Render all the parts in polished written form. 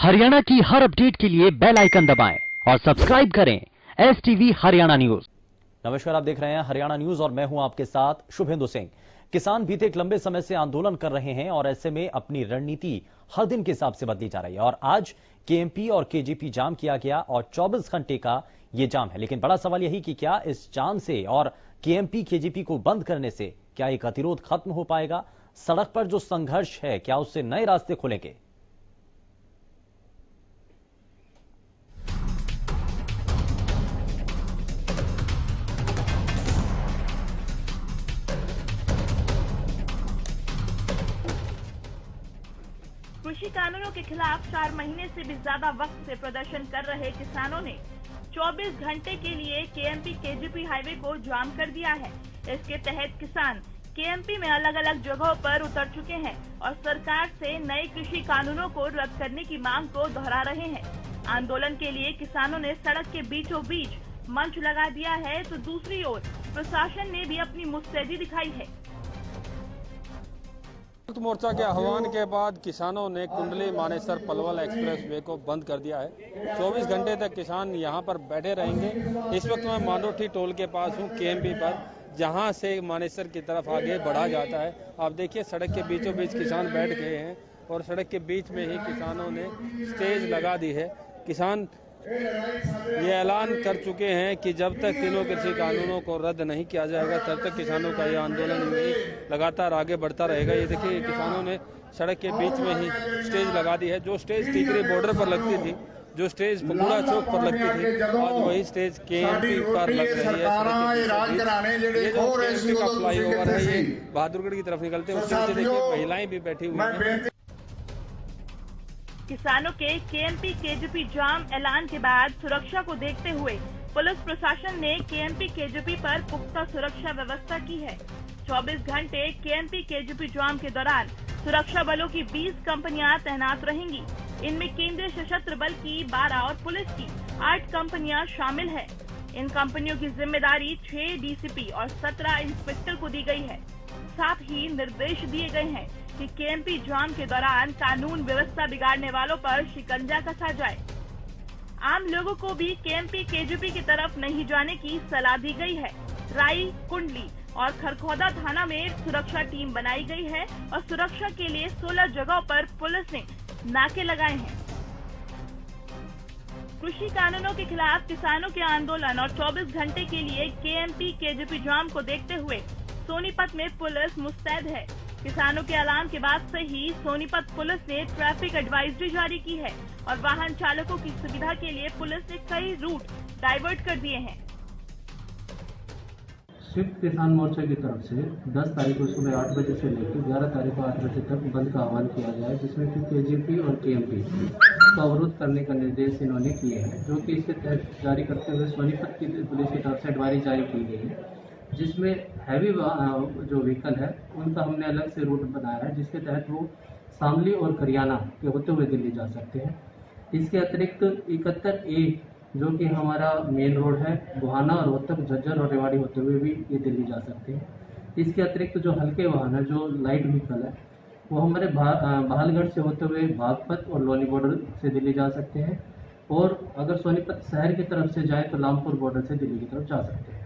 हरियाणा की हर अपडेट के लिए बेल आइकन दबाएं और सब्सक्राइब करें STV हरियाणा न्यूज। नमस्कार, आप देख रहे हैं हरियाणा न्यूज और मैं हूं आपके साथ शुभेंदु सिंह। किसान बीते एक लंबे समय से आंदोलन कर रहे हैं और ऐसे में अपनी रणनीति हर दिन के हिसाब से बदली जा रही है और आज KMP और KJP जाम किया गया और 24 घंटे का ये जाम है। लेकिन बड़ा सवाल यही कि क्या इस जाम से और KMP KJP को बंद करने से क्या एक गतिरोध खत्म हो पाएगा? सड़क पर जो संघर्ष है क्या उससे नए रास्ते खुलेंगे? कृषि कानूनों के खिलाफ 4 महीने से भी ज्यादा वक्त से प्रदर्शन कर रहे किसानों ने 24 घंटे के लिए KMP KJP हाईवे को जाम कर दिया है। इसके तहत किसान KMP में अलग अलग जगहों पर उतर चुके हैं और सरकार से नए कृषि कानूनों को रद्द करने की मांग को दोहरा रहे हैं। आंदोलन के लिए किसानों ने सड़क के बीचों बीच मंच लगा दिया है, तो दूसरी ओर प्रशासन ने भी अपनी मुस्तैदी दिखाई है। मोर्चा के आह्वान के बाद किसानों ने कुंडली मानेसर पलवल एक्सप्रेस वे को बंद कर दिया है। 24 घंटे तक किसान यहां पर बैठे रहेंगे। इस वक्त मैं मांडोठी टोल के पास हूं, KMP पर, जहां से मानेसर की तरफ आगे बढ़ा जाता है। आप देखिए सड़क के बीचों बीच किसान बैठ गए हैं और सड़क के बीच में ही किसानों ने स्टेज लगा दी है। किसान ये ऐलान कर चुके हैं कि जब तक तीनों कृषि कानूनों को रद्द नहीं किया जाएगा तब तक किसानों का ये आंदोलन लगातार आगे बढ़ता रहेगा। ये देखिए किसानों ने सड़क के बीच में ही स्टेज लगा दी है। जो स्टेज टीकरी बॉर्डर पर लगती थी, जो स्टेज पगुड़ा चौक पर लगती थी, आज वही स्टेज KMP पर लग रही है। ये जो KMP का फ्लाईओवर है ये बहादुरगढ़ की तरफ निकलते हैं, उसके नीचे देखिए महिलाएं भी बैठी हुई हैं। किसानों के KMP KJP जाम ऐलान के बाद सुरक्षा को देखते हुए पुलिस प्रशासन ने KMP KJP पर पुख्ता सुरक्षा व्यवस्था की है। 24 घंटे KMP KJP जाम के दौरान सुरक्षा बलों की 20 कंपनियां तैनात रहेंगी। इनमें केंद्रीय सशस्त्र बल की 12 और पुलिस की 8 कंपनियां शामिल है। इन कंपनियों की जिम्मेदारी 6 DCP और 17 इंस्पेक्टर को दी गई है। साथ ही निर्देश दिए गए हैं कि KMP जाम के दौरान कानून व्यवस्था बिगाड़ने वालों पर शिकंजा कसा जाए। आम लोगों को भी KMP KJP की तरफ नहीं जाने की सलाह दी गई है। राई, कुंडली और खरखौदा थाना में सुरक्षा टीम बनाई गई है और सुरक्षा के लिए 16 जगहों पर पुलिस ने नाके लगाए हैं। कृषि कानूनों के खिलाफ किसानों के आंदोलन और 24 घंटे के लिए KMP KJP जाम को देखते हुए सोनीपत में पुलिस मुस्तैद है। किसानों के ऐलान के बाद से ही सोनीपत पुलिस ने ट्रैफिक एडवाइजरी जारी की है और वाहन चालकों की सुविधा के लिए पुलिस ने कई रूट डाइवर्ट कर दिए हैं। संयुक्त किसान मोर्चा की तरफ से 10 तारीख को सुबह 8 बजे से लेकर 11 तारीख को 8 बजे तक बंद का आह्वान किया गया है, जिसमें कि KJP और KMP को अवरुद्ध करने का निर्देश इन्होंने किए हैं, जो कि इसके तहत जारी करते हुए सोनीपत की पुलिस की तरफ से एडवाइजरी जारी की गई है, जिसमें हैवी जो व्हीकल है उनका हमने अलग से रूट बनाया है, जिसके तहत वो शामली और करियाना के होते हुए दिल्ली जा सकते हैं। इसके अतिरिक्त 71A जो कि हमारा मेन रोड है, बुहाना और रोहतक, झज्जर और रेवाड़ी होते हुए भी ये दिल्ली जा सकते हैं। इसके अतिरिक्त जो हल्के वाहन है, जो लाइट व्हीकल है, वो हमारे बहालगढ़ से होते हुए बागपत और लोनी बॉर्डर से दिल्ली जा सकते हैं और अगर सोनीपत शहर की तरफ से जाए तो लामपुर बॉर्डर से दिल्ली की तरफ जा सकते हैं।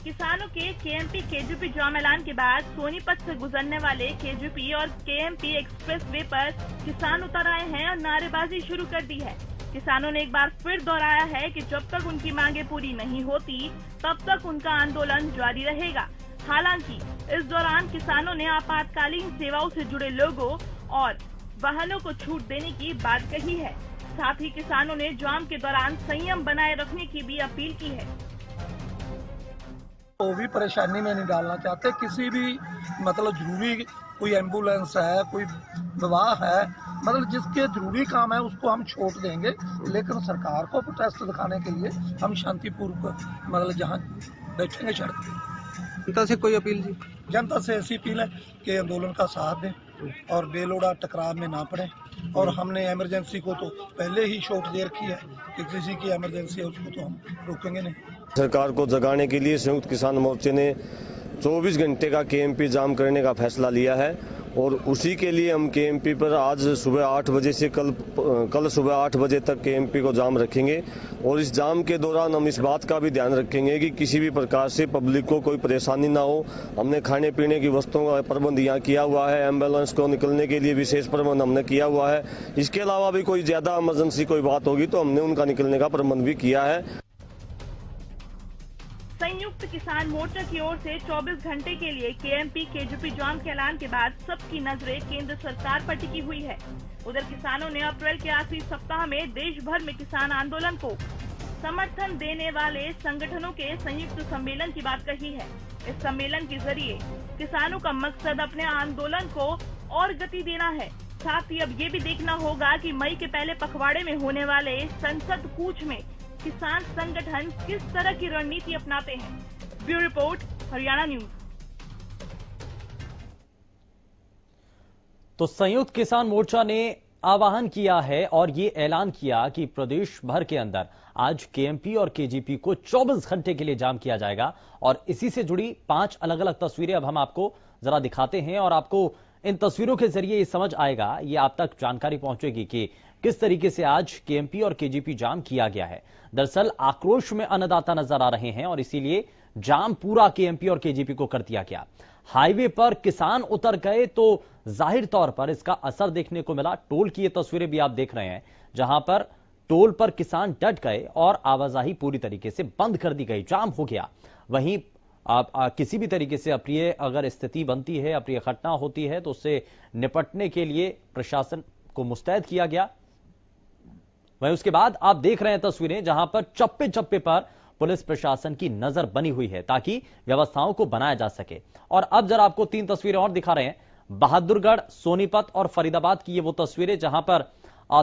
किसानों के KMP KJP जाम ऐलान के बाद सोनीपत से गुजरने वाले KJP और KMP एक्सप्रेस वे पर किसान उतर आए हैं और नारेबाजी शुरू कर दी है। किसानों ने एक बार फिर दोहराया है कि जब तक उनकी मांगे पूरी नहीं होती तब तक उनका आंदोलन जारी रहेगा। हालांकि इस दौरान किसानों ने आपातकालीन सेवाओं से जुड़े लोगों और वाहनों को छूट देने की बात कही है। साथ ही किसानों ने जाम के दौरान संयम बनाए रखने की भी अपील की है। वो भी परेशानी में नहीं डालना चाहते। किसी भी मतलब जरूरी कोई एम्बुलेंस है, कोई विवाह है, मतलब जिसके जरूरी काम है उसको हम छूट देंगे, लेकिन सरकार को प्रोटेस्ट दिखाने के लिए हम शांतिपूर्वक मतलब जहाँ बैठेंगे सड़क पे। जनता से कोई अपील जी? जनता से ऐसी अपील है कि आंदोलन का साथ दें और बेलोड़ा टकराव में ना पड़े। और हमने इमरजेंसी को तो पहले ही छूट दे रखी है कि किसी की इमरजेंसी है उसको तो हम रोकेंगे नहीं। सरकार को जगाने के लिए संयुक्त किसान मोर्चे ने 24 घंटे का KMP जाम करने का फैसला लिया है और उसी के लिए हम केएमपी पर आज सुबह 8 बजे से कल सुबह 8 बजे तक केएमपी को जाम रखेंगे। और इस जाम के दौरान हम इस बात का भी ध्यान रखेंगे कि किसी भी प्रकार से पब्लिक को कोई परेशानी ना हो। हमने खाने पीने की वस्तुओं का प्रबंध यहाँ किया हुआ है, एम्बुलेंस को निकलने के लिए विशेष प्रबंध हमने किया हुआ है। इसके अलावा भी कोई ज्यादा इमरजेंसी कोई बात होगी तो हमने उनका निकलने का प्रबंध भी किया है। संयुक्त किसान मोर्चा की ओर से 24 घंटे के लिए केएमपी केजीपी जाम के ऐलान के बाद सबकी नजरें केंद्र सरकार पर टिकी हुई है। उधर किसानों ने अप्रैल के आखिरी सप्ताह में देश भर में किसान आंदोलन को समर्थन देने वाले संगठनों के संयुक्त सम्मेलन की बात कही है। इस सम्मेलन के जरिए किसानों का मकसद अपने आंदोलन को और गति देना है। साथ ही अब ये भी देखना होगा कि मई के पहले पखवाड़े में होने वाले संसद कूच में किसान संगठन किस तरह की रणनीति अपनाते हैं। Bureau report, Haryana news. तो संयुक्त किसान मोर्चा ने आह्वान किया है और ये ऐलान किया कि प्रदेश भर के अंदर आज केएमपी और केजीपी को 24 घंटे के लिए जाम किया जाएगा। और इसी से जुड़ी 5 अलग अलग तस्वीरें अब हम आपको जरा दिखाते हैं और आपको इन तस्वीरों के जरिए ये समझ आएगा, ये आप तक जानकारी पहुंचेगी कि किस तरीके से आज केएमपी और केजीपी जाम किया गया है। दरअसल आक्रोश में अन्नदाता नजर आ रहे हैं और इसीलिए जाम पूरा केएमपी और केजीपी को कर दिया गया। हाईवे पर किसान उतर गए तो जाहिर तौर पर इसका असर देखने को मिला। टोल की ये तस्वीरें भी आप देख रहे हैं, जहां पर टोल पर किसान डट गए और आवाजाही पूरी तरीके से बंद कर दी गई, जाम हो गया। वहीं किसी भी तरीके से अप्रिय अगर स्थिति बनती है, अप्रिय घटना होती है तो उससे निपटने के लिए प्रशासन को मुस्तैद किया गया। वहीं उसके बाद आप देख रहे हैं तस्वीरें जहां पर चप्पे चप्पे पर पुलिस प्रशासन की नजर बनी हुई है ताकि व्यवस्थाओं को बनाया जा सके। और अब जरा आपको 3 तस्वीरें और दिखा रहे हैं। बहादुरगढ़, सोनीपत और फरीदाबाद की ये वो तस्वीरें जहां पर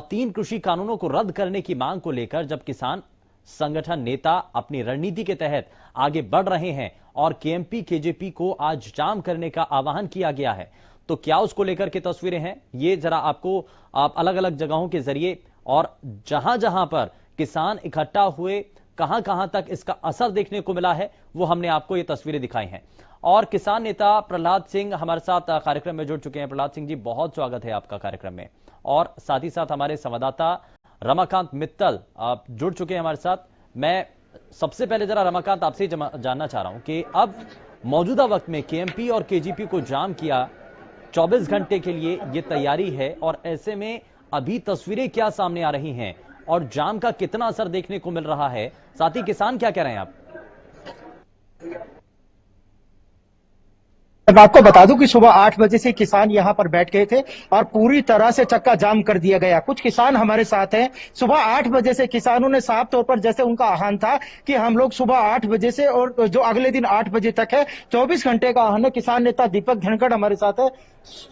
3 कृषि कानूनों को रद्द करने की मांग को लेकर जब किसान संगठन नेता अपनी रणनीति के तहत आगे बढ़ रहे हैं और केएमपी केजीपी को आज जाम करने का आह्वान किया गया है, तो क्या उसको लेकर के तस्वीरें हैं ये जरा आपको आप अलग अलग जगहों के जरिए और जहां जहां पर किसान इकट्ठा हुए, कहां कहां तक इसका असर देखने को मिला है, वो हमने आपको ये तस्वीरें दिखाई हैं। और किसान नेता प्रहलाद सिंह हमारे साथ कार्यक्रम में जुड़ चुके हैं। प्रहलाद सिंह जी, बहुत स्वागत है आपका कार्यक्रम में। और साथ ही साथ हमारे संवाददाता रमाकांत मित्तल आप जुड़ चुके हैं हमारे साथ। मैं सबसे पहले जरा रमाकांत आपसे जानना चाह रहा हूं कि अब मौजूदा वक्त में केएमपी और केजीपी को जाम किया 24 घंटे के लिए ये तैयारी है और ऐसे में अभी तस्वीरें क्या सामने आ रही हैं और जाम का कितना असर देखने को मिल रहा है, साथ ही किसान क्या कह रहे हैं आप? मैं आपको बता दूं कि सुबह 8 बजे से किसान यहां पर बैठ गए थे और पूरी तरह से चक्का जाम कर दिया गया। कुछ किसान हमारे साथ हैं। सुबह 8 बजे से किसानों ने साफ तौर पर, जैसे उनका आह्वान था कि हम लोग सुबह 8 बजे से और जो अगले दिन 8 बजे तक है 24 घंटे का आह्वान है। किसान नेता दीपक धनखड़ हमारे साथ है।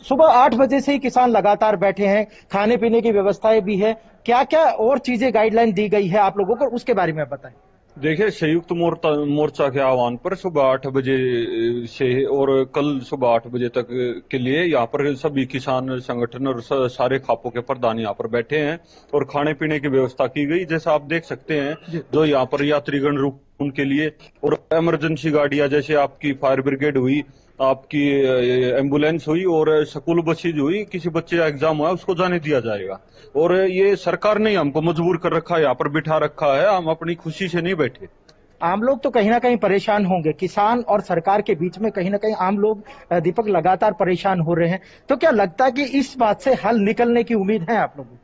सुबह 8 बजे से ही किसान लगातार बैठे हैं, खाने पीने की व्यवस्थाएं भी है। क्या क्या और चीजें गाइडलाइन दी गई है आप लोगों को, उसके बारे में बताएं। देखिए, संयुक्त मोर्चा के आह्वान पर सुबह 8 बजे से और कल सुबह 8 बजे तक के लिए यहाँ पर सभी किसान संगठन और सारे खापों के प्रधान यहाँ पर बैठे हैं और खाने पीने की व्यवस्था की गई। जैसा आप देख सकते हैं जो यहाँ पर यात्रीगण रुक उनके लिए, और इमरजेंसी गाड़ियां जैसे आपकी फायर ब्रिगेड हुई, आपकी एम्बुलेंस हुई और स्कूल बसेज हुई, किसी बच्चे का एग्जाम हुआ उसको जाने दिया जाएगा। और ये सरकार ने हमको मजबूर कर रखा है, यहाँ पर बिठा रखा है, हम अपनी खुशी से नहीं बैठे। आम लोग तो कहीं ना कहीं परेशान होंगे, किसान और सरकार के बीच में कहीं ना कहीं आम लोग दीपक लगातार परेशान हो रहे हैं, तो क्या लगता है कि इस बात से हल निकलने की उम्मीद है आप लोगों को?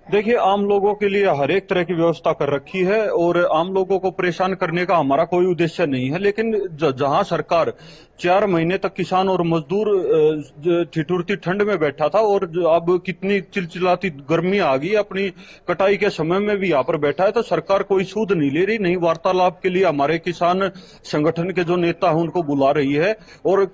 देखिए, आम लोगों के लिए हर एक तरह की व्यवस्था कर रखी है और आम लोगों को परेशान करने का हमारा कोई उद्देश्य नहीं है। लेकिन जहां सरकार 4 महीने तक किसान और मजदूर ठिठुरती ठंड में बैठा था और अब कितनी चिलचिलाती गर्मी आ गई, अपनी कटाई के समय में भी यहाँ पर बैठा है, तो सरकार कोई सूद नहीं ले रही। नहीं, वार्तालाप के लिए हमारे किसान संगठन के जो नेता हैं उनको बुला रही है। और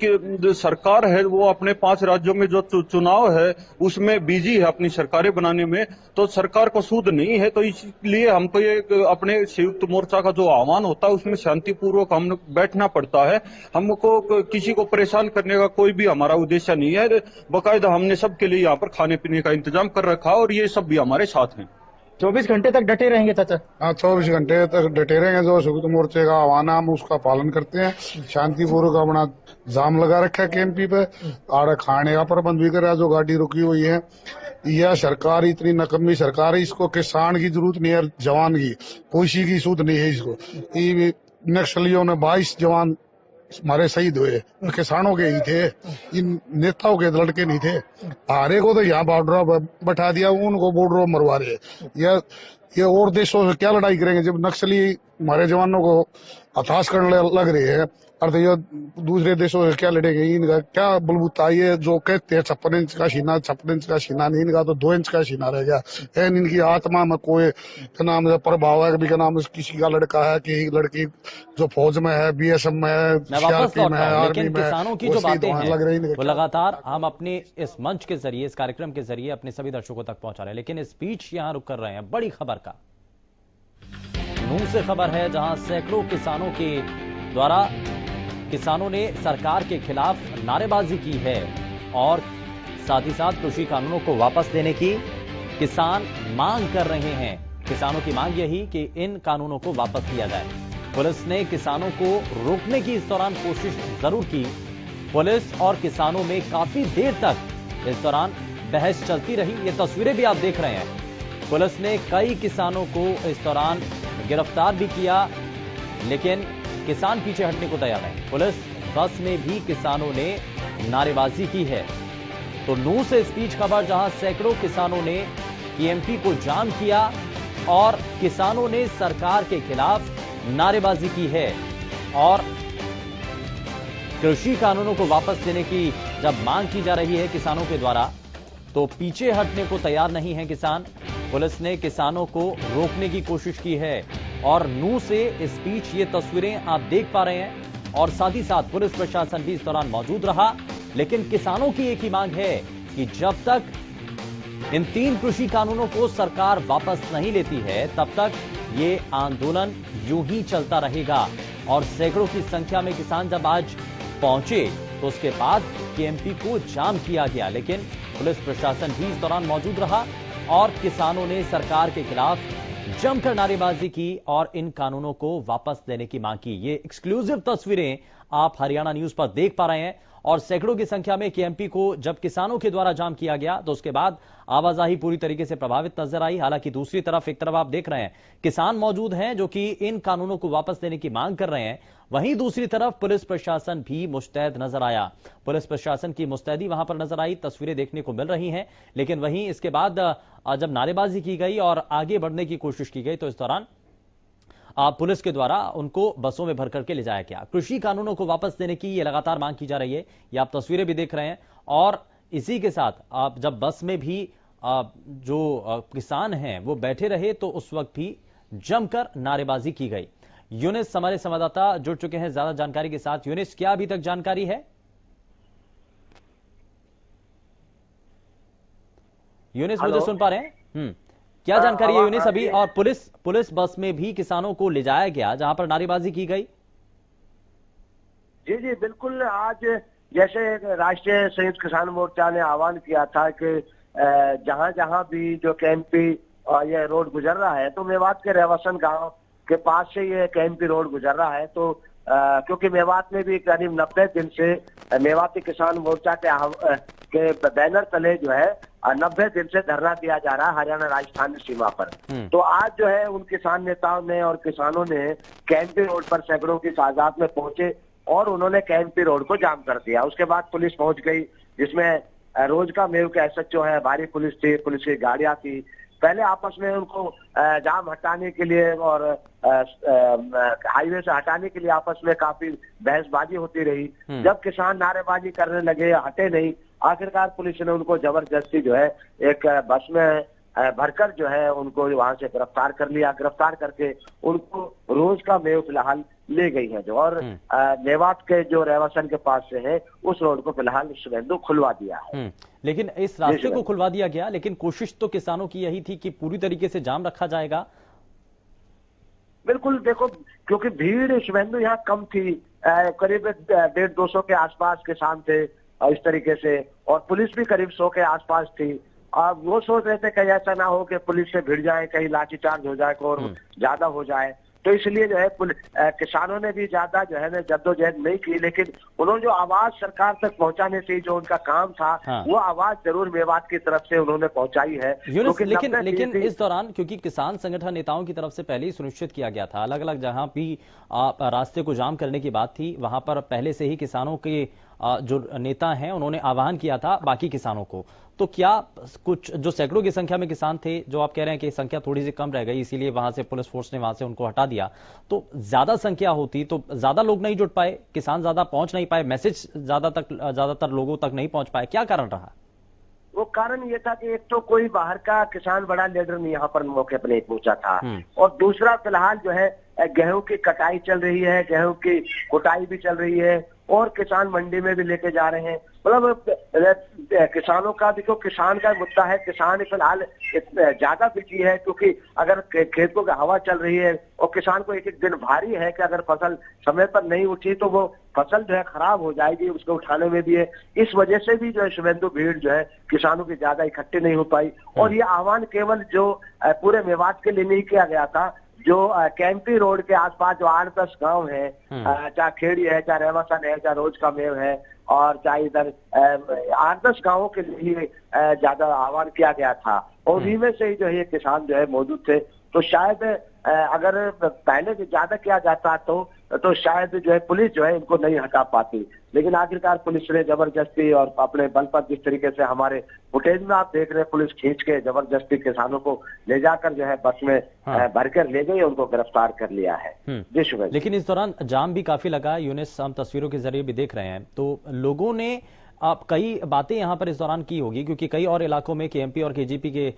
सरकार है वो अपने 5 राज्यों में जो चुनाव है उसमें बिजी है अपनी सरकारें बनाने में, तो सरकार को सूद नहीं है। तो इसलिए हमको ये अपने संयुक्त मोर्चा का जो आह्वान होता है उसमें शांतिपूर्वक हम बैठना पड़ता है। हमको किसी को परेशान करने का कोई भी हमारा उद्देश्य नहीं है। बाकायदा हमने सबके लिए यहाँ पर खाने पीने का इंतजाम कर रखा और ये सब भी हमारे साथ हैं। 24 घंटे तक डटे रहेंगे चाचा? हाँ, 24 घंटे तक डटे रहेंगे। जो संयुक्त मोर्चे का आह्वान है हम उसका पालन करते हैं। शांतिपूर्वक अपना जाम लगा रखा है केएमपी पे, आड़े खाने का प्रबंध भी करा जो गाड़ी रुकी हुई है। यह सरकार इतनी नकम्मी सरकार है, इसको किसान की जरूरत नहीं है, जवान की कोई की सूद नहीं है इसको। ये नक्सलियों ने 22 जवान हमारे शहीद हुए, किसानों के ही थे, इन नेताओं के लड़के नहीं थे। हारे को तो यहाँ बॉर्डर बैठा दिया, उनको बॉर्डर मरवा रहे। ये और देशों से क्या लड़ाई करेंगे जब नक्सली हमारे जवानों को हताश करने लग रहे हैं। और ये दूसरे देशों से क्या लड़ेंगे? इनका क्या बलबूता? ये जो कहते हैं 56 इंच का सीना, 56 इंच का सीना नहीं, इनका तो 2 इंच का सीना रह गया। इनकी आत्मा में कोई क्या नाम है प्रभाव है, क्या नाम किसी का लड़का है कि लड़की जो फौज में है, बीएसएफ में है, सीआरपी में है, आर्मी में, किसानों की जो बातें हैं लग रही वो लगातार हम अपने इस मंच के जरिए, इस कार्यक्रम के जरिए अपने सभी दर्शकों तक पहुंचा रहे हैं। लेकिन इस बीच यहां रुक कर रहे हैं बड़ी खबर का। नूंह से खबर है जहां सैकड़ों किसानों के द्वारा किसानों ने सरकार के खिलाफ नारेबाजी की है और साथ ही साथ कृषि कानूनों को वापस देने की किसान मांग कर रहे हैं। किसानों की मांग यही कि इन कानूनों को वापस लिया जाए। पुलिस ने किसानों को रोकने की इस दौरान कोशिश जरूर की। पुलिस और किसानों में काफी देर तक इस दौरान बहस चलती रही। ये तस्वीरें भी आप देख रहे हैं। पुलिस ने कई किसानों को इस दौरान गिरफ्तार भी किया, लेकिन किसान पीछे हटने को तैयार नहीं। पुलिस बस में भी किसानों ने नारेबाजी की है। तो नूंह से इस बीच खबर जहां सैकड़ों किसानों ने केएमपी को जाम किया और किसानों ने सरकार के खिलाफ नारेबाजी की है और कृषि कानूनों को वापस देने की जब मांग की जा रही है किसानों के द्वारा, तो पीछे हटने को तैयार नहीं है किसान। पुलिस ने किसानों को रोकने की कोशिश की है और नूंह से इस बीच ये तस्वीरें आप देख पा रहे हैं और साथ ही साथ पुलिस प्रशासन भी इस दौरान मौजूद रहा। लेकिन किसानों की एक ही मांग है कि जब तक इन 3 कृषि कानूनों को सरकार वापस नहीं लेती है तब तक ये आंदोलन यूं ही चलता रहेगा। और सैकड़ों की संख्या में किसान जब आज पहुंचे तो उसके बाद केएमपी को जाम किया गया, लेकिन पुलिस प्रशासन भी इस दौरान मौजूद रहा और किसानों ने सरकार के खिलाफ जमकर नारेबाजी की और इन कानूनों को वापस देने की मांग की। ये एक्सक्लूसिव तस्वीरें आप हरियाणा न्यूज पर देख पा रहे हैं और सैकड़ों की संख्या में केएमपी को जब किसानों के द्वारा जाम किया गया तो उसके बाद आवाजाही पूरी तरीके से प्रभावित नजर आई। हालांकि दूसरी तरफ एक तरफ आप देख रहे हैं किसान मौजूद हैं जो कि इन कानूनों को वापस देने की मांग कर रहे हैं, वहीं दूसरी तरफ पुलिस प्रशासन भी मुस्तैद नजर आया। पुलिस प्रशासन की मुस्तैदी वहां पर नजर आई, तस्वीरें देखने को मिल रही हैं। लेकिन वहीं इसके बाद जब नारेबाजी की गई और आगे बढ़ने की कोशिश की गई तो इस दौरान पुलिस के द्वारा उनको बसों में भर करके ले जाया गया। कृषि कानूनों को वापस देने की ये लगातार मांग की जा रही है, ये आप तस्वीरें भी देख रहे हैं। और इसी के साथ आप जब बस में भी जो किसान हैं वो बैठे रहे तो उस वक्त भी जमकर नारेबाजी की गई। यूनिस हमारे संवाददाता जुड़ चुके हैं ज्यादा जानकारी के साथ। यूनिस, क्या अभी तक जानकारी है? यूनिस मुझे सुन पा रहे हैं? क्या जानकारी है यूनिस अभी? और पुलिस बस में भी किसानों को ले जाया गया जहां पर नारेबाजी की गई। जी बिल्कुल। आज जैसे राष्ट्रीय संयुक्त किसान मोर्चा ने आह्वान किया था कि जहां जहां भी जो केएमपी ये रोड गुजर रहा है, तो मेवात के रेवासन गांव के पास से ये केएमपी रोड गुजर रहा है, तो क्योंकि मेवात में भी करीब 90 दिन से मेवाती किसान मोर्चा के बैनर तले जो है 90 दिन से धरना दिया जा रहा है हरियाणा राजस्थान सीमा पर। तो आज जो है उन किसान नेताओं ने और किसानों ने केएमपी रोड पर सैकड़ों की तादाद में पहुंचे और उन्होंने केएमपी रोड को जाम कर दिया। उसके बाद पुलिस पहुंच गई, जिसमें रोज का मेव के एसएचओ है, भारी पुलिस थी, पुलिस की गाड़ियां थी। पहले आपस में उनको जाम हटाने के लिए और हाईवे से हटाने के लिए आपस में काफी बहसबाजी होती रही। जब किसान नारेबाजी करने लगे, हटे नहीं, आखिरकार पुलिस ने उनको जबरदस्ती जो है एक बस में भरकर जो है उनको वहां से गिरफ्तार कर लिया। गिरफ्तार करके उनको रोज का मेव फिलहाल ले गई है जो, और मेवात के जो रेवासन के पास से है उस रोड को फिलहाल शुभेंदु खुलवा दिया है। लेकिन इस रास्ते को खुलवा दिया गया, लेकिन कोशिश तो किसानों की यही थी कि पूरी तरीके से जाम रखा जाएगा। बिल्कुल, देखो क्योंकि भीड़ शुभेंदु यहाँ कम थी, करीब 150-200 के आसपास किसान थे इस तरीके से, और पुलिस भी करीब 100 के आसपास थी। वो सोच रहे थे कहीं ऐसा ना हो कि पुलिस से भिड़ जाए, कहीं लाठीचार्ज हो जाए और ज्यादा हो जाए, तो इसलिए जो है किसानों ने भी ज्यादा जो है ना जद्दोजहद नहीं की, लेकिन उन्होंने जो आवाज सरकार तक पहुंचाने से जो उनका काम था वो आवाज जरूर मेवात की तरफ से उन्होंने पहुंचाई है। लेकिन इस दौरान क्योंकि किसान संगठन नेताओं की तरफ से पहले ही सुनिश्चित किया गया था, अलग अलग जहां भी रास्ते को जाम करने की बात थी वहां पर पहले से ही किसानों के जो नेता हैं उन्होंने आह्वान किया था बाकी किसानों को, तो क्या कुछ जो सैकड़ों की संख्या में किसान थे, जो आप कह रहे हैं कि संख्या थोड़ी सी कम रह गई इसीलिए वहां से पुलिस फोर्स ने वहां से उनको हटा दिया, तो ज्यादा संख्या होती तो ज्यादा लोग नहीं जुट पाए, किसान ज्यादा पहुंच नहीं पाए, मैसेज ज्यादातर लोगों तक नहीं पहुंच पाए, क्या कारण रहा? वो कारण ये था कि एक तो कोई बाहर का किसान बड़ा लीडर नहीं यहाँ पर मौके पर नहीं पहुंचा था, और दूसरा फिलहाल जो है गेहूं की कटाई चल रही है, गेहूं की कुटाई भी चल रही है और किसान मंडी में भी लेके जा रहे हैं। मतलब किसानों का देखो, किसान का मुद्दा है, किसान फिलहाल ज्यादा बिजी है क्योंकि अगर खेतों की हवा चल रही है और किसान को एक एक दिन भारी है कि अगर फसल समय पर नहीं उठी तो वो फसल जो है खराब हो जाएगी, उसको उठाने में भी है। इस वजह से भी जो है शुभेंदु भीड़ जो है किसानों की ज्यादा इकट्ठे नहीं हो पाई, और ये आह्वान केवल जो पूरे मेवात के लिए नहीं किया गया था, जो कैंपी रोड के आसपास जो 8-10 गांव है, चाहे खेड़ी है, चाहे रेवासन है, चाहे रोज का मेव है, और चाहे इधर 8-10 गांवों के लिए ज्यादा आह्वान किया गया था, और उन्हीं में से ही जो है ये किसान जो है मौजूद थे। तो शायद अगर पहले से ज्यादा किया जाता तो शायद जो है पुलिस जो है इनको नहीं हटा पाती, लेकिन आखिरकार पुलिस ने जबरदस्ती और अपने बल पर जिस तरीके से हमारे फुटेज में आप देख रहे हैं, पुलिस खींच के जबरदस्ती किसानों को ले जाकर जो है बस में भरकर ले गई, उनको गिरफ्तार कर लिया है। जी शुक्रिया। लेकिन इस दौरान जाम भी काफी लगा, यूनिस हम तस्वीरों के जरिए भी देख रहे हैं, तो लोगों ने आप कई बातें यहां पर इस दौरान की होगी, क्योंकि कई और इलाकों में केएमपी और केजीपी के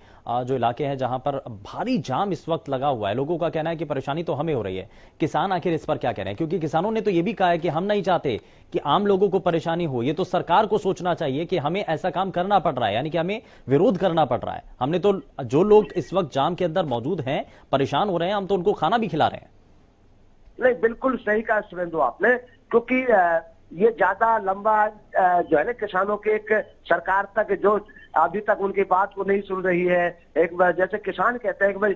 जो इलाके हैं जहां पर भारी जाम इस वक्त लगा हुआ है, लोगों का कहना है कि परेशानी तो हमें हो रही है। किसान आखिर इस पर क्या कह रहे हैं? क्योंकि किसानों ने तो ये भी कहा है कि हम नहीं चाहते कि आम लोगों को परेशानी हो, ये तो सरकार को सोचना चाहिए कि हमें ऐसा काम करना पड़ रहा है, यानी कि हमें विरोध करना पड़ रहा है। हमने तो जो लोग इस वक्त जाम के अंदर मौजूद हैं, परेशान हो रहे हैं, हम तो उनको खाना भी खिला रहे हैं। नहीं, बिल्कुल सही कहा शुभेंदु आपने, क्योंकि ये ज्यादा लंबा जो है ना किसानों के एक सरकार तक जो अभी तक उनकी बात को नहीं सुन रही है। एक बार जैसे किसान कहते हैं कि भाई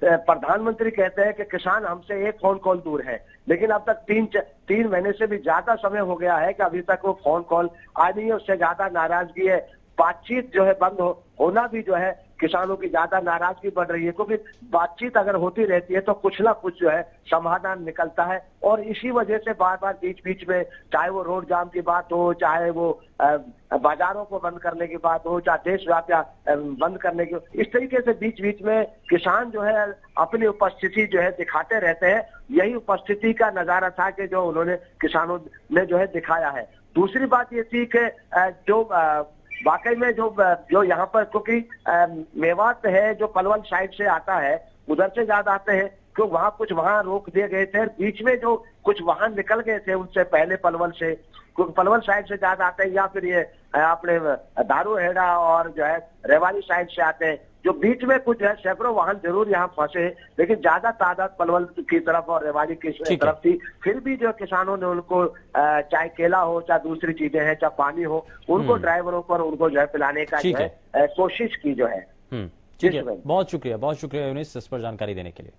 प्रधानमंत्री कहते हैं कि किसान हमसे एक फोन कॉल दूर है, लेकिन अब तक 3 महीने से भी ज्यादा समय हो गया है कि अभी तक वो फोन कॉल आ नहीं है। उससे ज्यादा नाराजगी है, बातचीत जो है बंद होना भी जो है किसानों की ज्यादा नाराजगी बढ़ रही है, क्योंकि बातचीत अगर होती रहती है तो कुछ ना कुछ जो है समाधान निकलता है, और इसी वजह से बार बार बीच बीच में चाहे वो रोड जाम की बात हो, चाहे वो बाजारों को बंद करने की बात हो, चाहे देशव्यापी बंद करने की, इस तरीके से बीच बीच में किसान जो है अपनी उपस्थिति जो है दिखाते रहते हैं। यही उपस्थिति का नजारा था कि जो उन्होंने किसानों ने जो है दिखाया है। दूसरी बात ये थी कि जो वाकई में जो यहाँ पर, क्योंकि मेवात है जो पलवल साइड से आता है, उधर से ज्यादा आते हैं, क्योंकि वहां कुछ वहां रोक दिए गए थे, बीच में जो कुछ वाहन निकल गए थे उनसे पहले पलवल से, क्योंकि पलवल साइड से ज्यादा आते हैं, या फिर ये अपने दारूहेड़ा और जो है रेवाड़ी साइड से आते हैं, जो बीच में कुछ है सैकड़ों वाहन जरूर यहाँ फंसे, लेकिन ज्यादा तादाद पलवल की तरफ और रेवाड़ी की तरफ थी। फिर भी जो किसानों ने उनको चाहे केला हो, चाहे दूसरी चीजें हैं, चाहे पानी हो, उनको ड्राइवरों पर उनको जो है पिलाने का जो है कोशिश की जो है। ठीक है, बहुत शुक्रिया यूनिस इस पर जानकारी देने के लिए।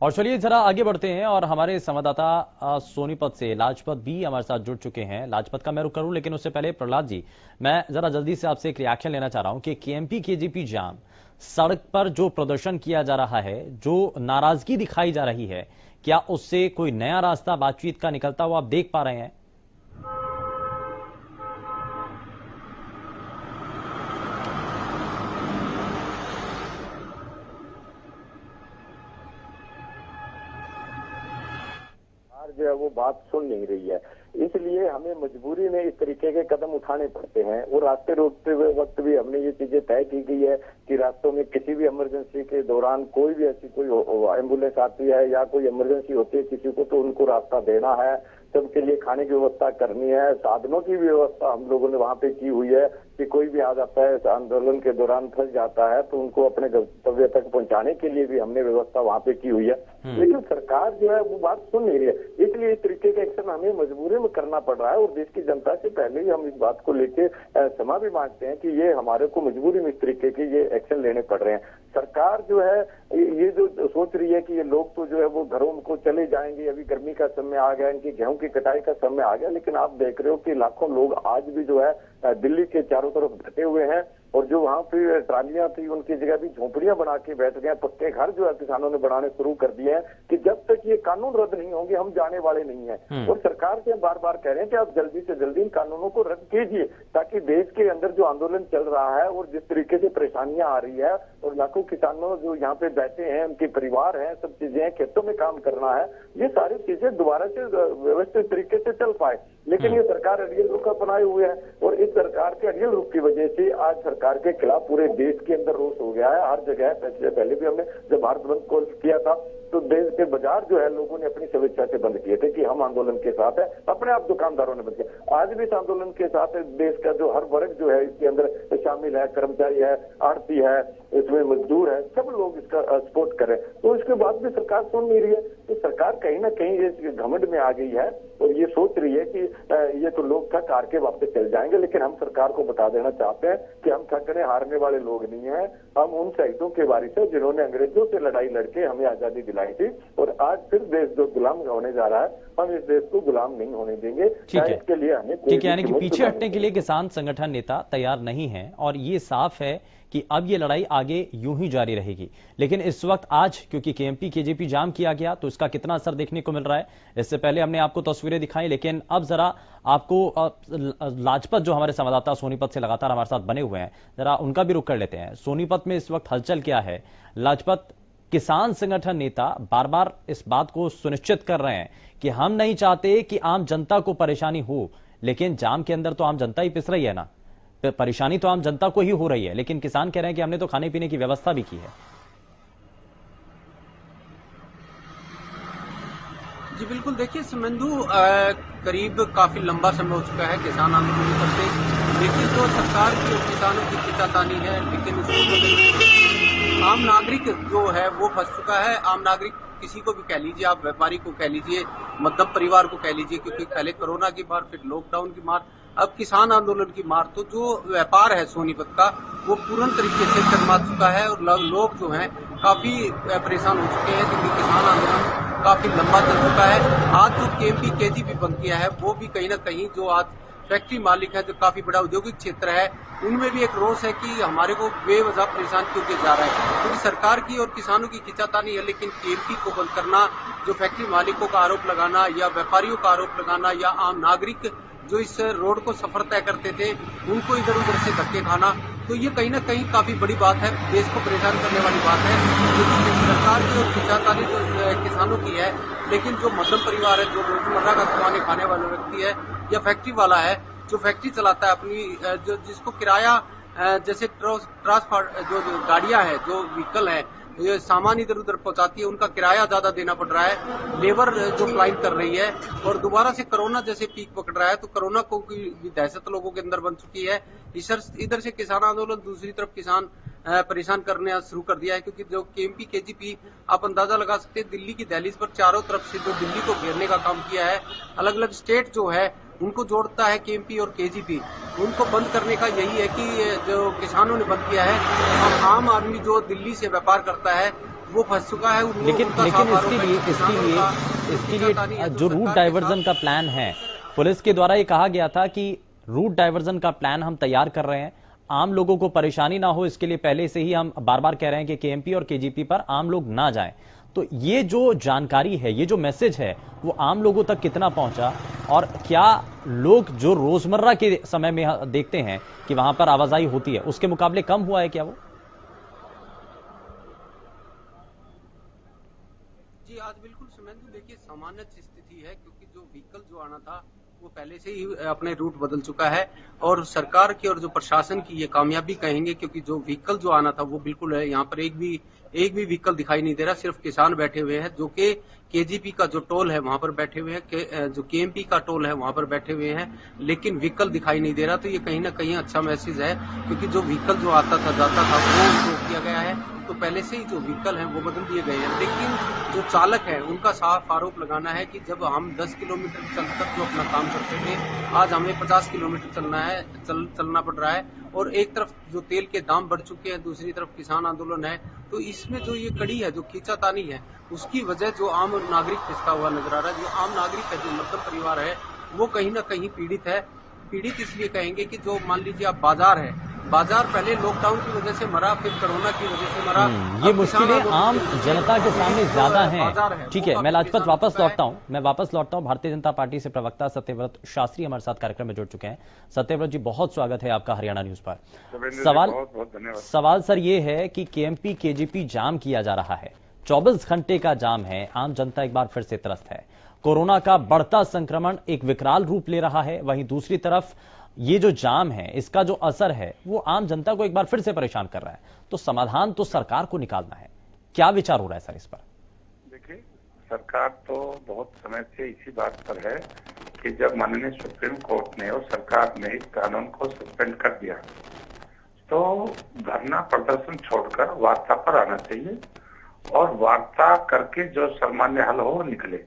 और चलिए जरा आगे बढ़ते हैं, और हमारे संवाददाता सोनीपत से लाजपत भी हमारे साथ जुड़ चुके हैं। लाजपत का मैं रुख करूं, लेकिन उससे पहले प्रहलाद जी, मैं जरा जल्दी से आपसे एक रिएक्शन लेना चाह रहा हूं कि केएमपी केजीपी जाम, सड़क पर जो प्रदर्शन किया जा रहा है, जो नाराजगी दिखाई जा रही है, क्या उससे कोई नया रास्ता बातचीत का निकलता हुआ आप देख पा रहे हैं? जो है वो बात सुन नहीं रही है, इसलिए हमें मजबूरी में इस तरीके के कदम उठाने पड़ते हैं। और रास्ते रोकते हुए वक्त भी हमने ये चीजें तय की गई है कि रास्तों में किसी भी इमरजेंसी के दौरान कोई भी ऐसी कोई एम्बुलेंस आती है या कोई इमरजेंसी होती है किसी को, तो उनको रास्ता देना है, सबके लिए खाने की व्यवस्था करनी है, साधनों की व्यवस्था हम लोगों ने वहाँ पे की हुई है कि कोई भी आ जाता है आंदोलन के दौरान फंस जाता है तो उनको अपने गंतव्य तक पहुंचाने के लिए भी हमने व्यवस्था वहाँ पे की हुई है। लेकिन सरकार जो है वो बात सुन नहीं रही है, इसलिए इस तरीके के एक्शन हमें मजबूरी में करना पड़ रहा है। और देश की जनता से पहले ही हम इस बात को लेके क्षमा भी मांगते हैं कि ये हमारे को मजबूरी में इस तरीके के ये एक्शन लेने पड़ रहे हैं। सरकार जो है ये जो सोच रही है कि ये लोग तो जो है वो घरों को चले जाएंगे, अभी गर्मी का समय आ गया, इनकी गेहूं की कटाई का समय आ गया, लेकिन आप देख रहे हो कि लाखों लोग आज भी जो है दिल्ली के चारों तरफ डटे हुए हैं। और जो वहां पे ट्रालियां थी उनकी जगह भी झोपड़ियां बना के बैठ गए। पक्के घर जो है किसानों ने बनाने शुरू कर दिए हैं कि जब तक ये कानून रद्द नहीं होंगे हम जाने वाले नहीं हैं। और सरकार से बार बार कह रहे हैं कि आप जल्दी से जल्दी इन कानूनों को रद्द कीजिए, ताकि देश के अंदर जो आंदोलन चल रहा है और जिस तरीके से परेशानियां आ रही है और लाखों किसानों जो यहाँ पे बैठे हैं, उनके परिवार हैं, सब चीजें खेतों में काम करना है, ये सारी चीजें दोबारा से व्यवस्थित तरीके से चल पाए। लेकिन ये सरकार अड़ियल रुख अपनाए हुए है और इस सरकार के अड़ियल रुख की वजह से आज सरकार के खिलाफ पूरे देश के अंदर रोष हो गया है। हर जगह पहले भी हमने जब भारत बंद कॉल किया था तो देश के बाजार जो है लोगों ने अपनी स्वेच्छा से बंद किए थे कि हम आंदोलन के साथ है, अपने आप दुकानदारों ने बंद किया। आज भी इस आंदोलन के साथ देश का जो हर वर्ग जो है इसके अंदर शामिल है, कर्मचारी है, आड़ती है, इसमें मजदूर है, सब लोग इसका सपोर्ट कर रहे हैं। तो इसके बाद भी सरकार सुन नहीं रही है। तो सरकार कहीं ना कहीं ये घमंड में आ गई है और ये सोच रही है कि ये तो लोग थक हार के वापस चल जाएंगे। लेकिन हम सरकार को बता देना चाहते हैं कि हम थकने हारने वाले लोग नहीं हैं। हम उन शहीदों के वारिस हैं जिन्होंने अंग्रेजों से लड़ाई लड़के हमें आजादी दिलाई थी और आज फिर देश जो गुलाम होने जा रहा है, हम इस देश को गुलाम नहीं होने देंगे। ठीक है, इसके लिए हमें ठीक है, यानी कि पीछे हटने के लिए किसान संगठन नेता तैयार नहीं है और ये साफ है कि अब ये लड़ाई आगे यूं ही जारी रहेगी। लेकिन इस वक्त आज क्योंकि केएमपी केजीपी जाम किया गया तो इसका कितना असर देखने को मिल रहा है, इससे पहले हमने आपको तस्वीरें दिखाई, लेकिन अब जरा आपको लाजपत जो हमारे संवाददाता सोनीपत से लगातार हमारे साथ बने हुए हैं, जरा उनका भी रुख कर लेते हैं। सोनीपत में इस वक्त हलचल क्या है? लाजपत, किसान संगठन नेता बार बार इस बात को सुनिश्चित कर रहे हैं कि हम नहीं चाहते कि आम जनता को परेशानी हो, लेकिन जाम के अंदर तो आम जनता ही पिस रही है ना, परेशानी तो आम जनता को ही हो रही है। लेकिन किसान कह रहे हैं कि हमने तो खाने पीने की व्यवस्था भी की है। जी बिल्कुल, देखिए सुमेंदु, करीब काफी लंबा समय हो चुका है किसान आंदोलन करते, लेकिन जो सरकार की और किसानों की खींचातानी है, लेकिन उसको आम नागरिक जो है वो फंस चुका है। आम नागरिक किसी को भी कह लीजिए, आप व्यापारी को कह लीजिए, मध्यम परिवार को कह लीजिए, क्योंकि पहले कोरोना की मार, फिर लॉकडाउन की मार, अब किसान आंदोलन की मार। तो जो व्यापार है सोनीपत का वो पूर्ण तरीके से चरमा चुका है और लोग जो हैं काफी परेशान हो चुके हैं, क्योंकि किसान आंदोलन काफी लंबा चल चुका है। आज जो केएमपी केजीपी बंद किया है वो भी कहीं ना कहीं जो आज फैक्ट्री मालिक है, जो काफी बड़ा औद्योगिक क्षेत्र है, उनमें भी एक रोष है कि हमारे को बेवजह परेशान क्यों किया जा रहा है। क्योंकि सरकार की और किसानों की खींचातानी है, लेकिन केएमपी को बंद करना, जो फैक्ट्री मालिकों का आरोप लगाना या व्यापारियों का आरोप लगाना या आम नागरिक जो इस रोड को सफर तय करते थे उनको इधर उधर से धक्के खाना, तो ये कहीं ना कहीं काफी बड़ी बात है, देश को परेशान करने वाली बात है। क्योंकि सरकार की और खींचातानी तो किसानों की है, लेकिन जो मध्यम परिवार है, जो रोजमर्रा का कमाने खाने वाला व्यक्ति है या फैक्ट्री वाला है, जो फैक्ट्री चलाता है अपनी, जो जिसको किराया जैसे ट्रांसपोर्ट जो गाड़ियां हैं, जो व्हीकल है, ये सामान इधर उधर पहुंचाती है, उनका किराया ज्यादा देना पड़ रहा है। लेबर जो फ्लाइट कर रही है और दोबारा से कोरोना जैसे पीक पकड़ रहा है, तो कोरोना को की दहशत लोगों के अंदर बन चुकी है। इधर से किसान आंदोलन, दूसरी तरफ किसान परेशान करने शुरू कर दिया है। क्योंकि जो केएमपी केजीपी, आप अंदाजा लगा सकते हैं, दिल्ली की दहलीज पर चारों तरफ से जो दिल्ली को घेरने का काम किया है, अलग अलग स्टेट जो है उनको जोड़ता है केएमपी और केजीपी, उनको बंद करने का यही है कि जो किसानों ने बंद किया है, और आम आदमी जो दिल्ली से व्यापार करता है वो फंस चुका है। लेकिन इसके लिए जो रूट डाइवर्जन का प्लान है, पुलिस के द्वारा ये कहा गया था कि रूट डाइवर्जन का प्लान हम तैयार कर रहे हैं, आम लोगों को परेशानी ना हो इसके लिए पहले से ही हम बार बार कह रहे हैं कि केएमपी और केजीपी पर आम लोग ना जाएं। तो ये जो जानकारी है, ये जो मैसेज है, वो आम लोगों तक कितना पहुंचा और क्या लोग जो रोजमर्रा के समय में देखते हैं कि वहां पर आवाजाही होती है, उसके मुकाबले कम हुआ है क्या वो? जी आज बिल्कुल सुमेंदु, देखिए सामान्य स्थिति है, क्योंकि जो व्हीकल जो आना था वो पहले से ही अपने रूट बदल चुका है और सरकार की और जो प्रशासन की ये कामयाबी कहेंगे, क्योंकि जो व्हीकल जो आना था वो बिल्कुल है, यहाँ पर एक भी एक भी व्हीकल दिखाई नहीं दे रहा, सिर्फ किसान बैठे हुए हैं जो कि केजीपी का जो टोल है वहां पर बैठे हुए हैं, जो केएमपी का टोल है वहां पर बैठे हुए हैं, लेकिन व्हीकल दिखाई नहीं दे रहा। तो ये कहीं ना कहीं अच्छा मैसेज है, क्योंकि जो व्हीकल जो आता था जाता था वो रोक दिया गया है। तो पहले से ही जो व्हीकल हैं वो बदल दिए गए हैं, लेकिन जो चालक है उनका साफ आरोप लगाना है कि जब हम 10 किलोमीटर चलकर जो अपना काम करते थे, आज हमें 50 किलोमीटर चलना पड़ रहा है। और एक तरफ जो तेल के दाम बढ़ चुके हैं, दूसरी तरफ किसान आंदोलन है। तो इसमें जो ये कड़ी है, जो खींचातानी है, उसकी वजह जो आम नागरिक पिसता हुआ नजर आ रहा है। जो आम नागरिक है, जो मध्यम परिवार है, वो कहीं ना कहीं पीड़ित है। पीड़ित इसलिए कहेंगे कि जो मान लीजिए आप बाजार है, बाजार पहले लॉकडाउन की वजह से मरा, फिर कोरोना की वजह से मरा। ये मुश्किलें आम जनता के सामने ज्यादा हैं। ठीक है, मैं लाजपत वापस लौटता हूं। भारतीय जनता पार्टी से प्रवक्ता सत्यव्रत शास्त्री हमारे साथ कार्यक्रम में जुड़ चुके हैं। सत्यव्रत जी, बहुत स्वागत है आपका हरियाणा न्यूज पर। सवाल सर ये है कि केएमपी केजीपी जाम किया जा रहा है, 24 घंटे का जाम है, आम जनता एक बार फिर से त्रस्त है। कोरोना का बढ़ता संक्रमण एक विकराल रूप ले रहा है, वहीं दूसरी तरफ ये जो जाम है, इसका जो असर है वो आम जनता को एक बार फिर से परेशान कर रहा है। तो समाधान तो सरकार को निकालना है, क्या विचार हो रहा है सर इस पर? देखिए, सरकार तो बहुत समय से इसी बात पर है कि जब माननीय सुप्रीम कोर्ट ने और सरकार ने इस कानून को सस्पेंड कर दिया, तो धरना प्रदर्शन छोड़कर वार्ता पर आना चाहिए और वार्ता करके जो सामान्य हल हो निकले।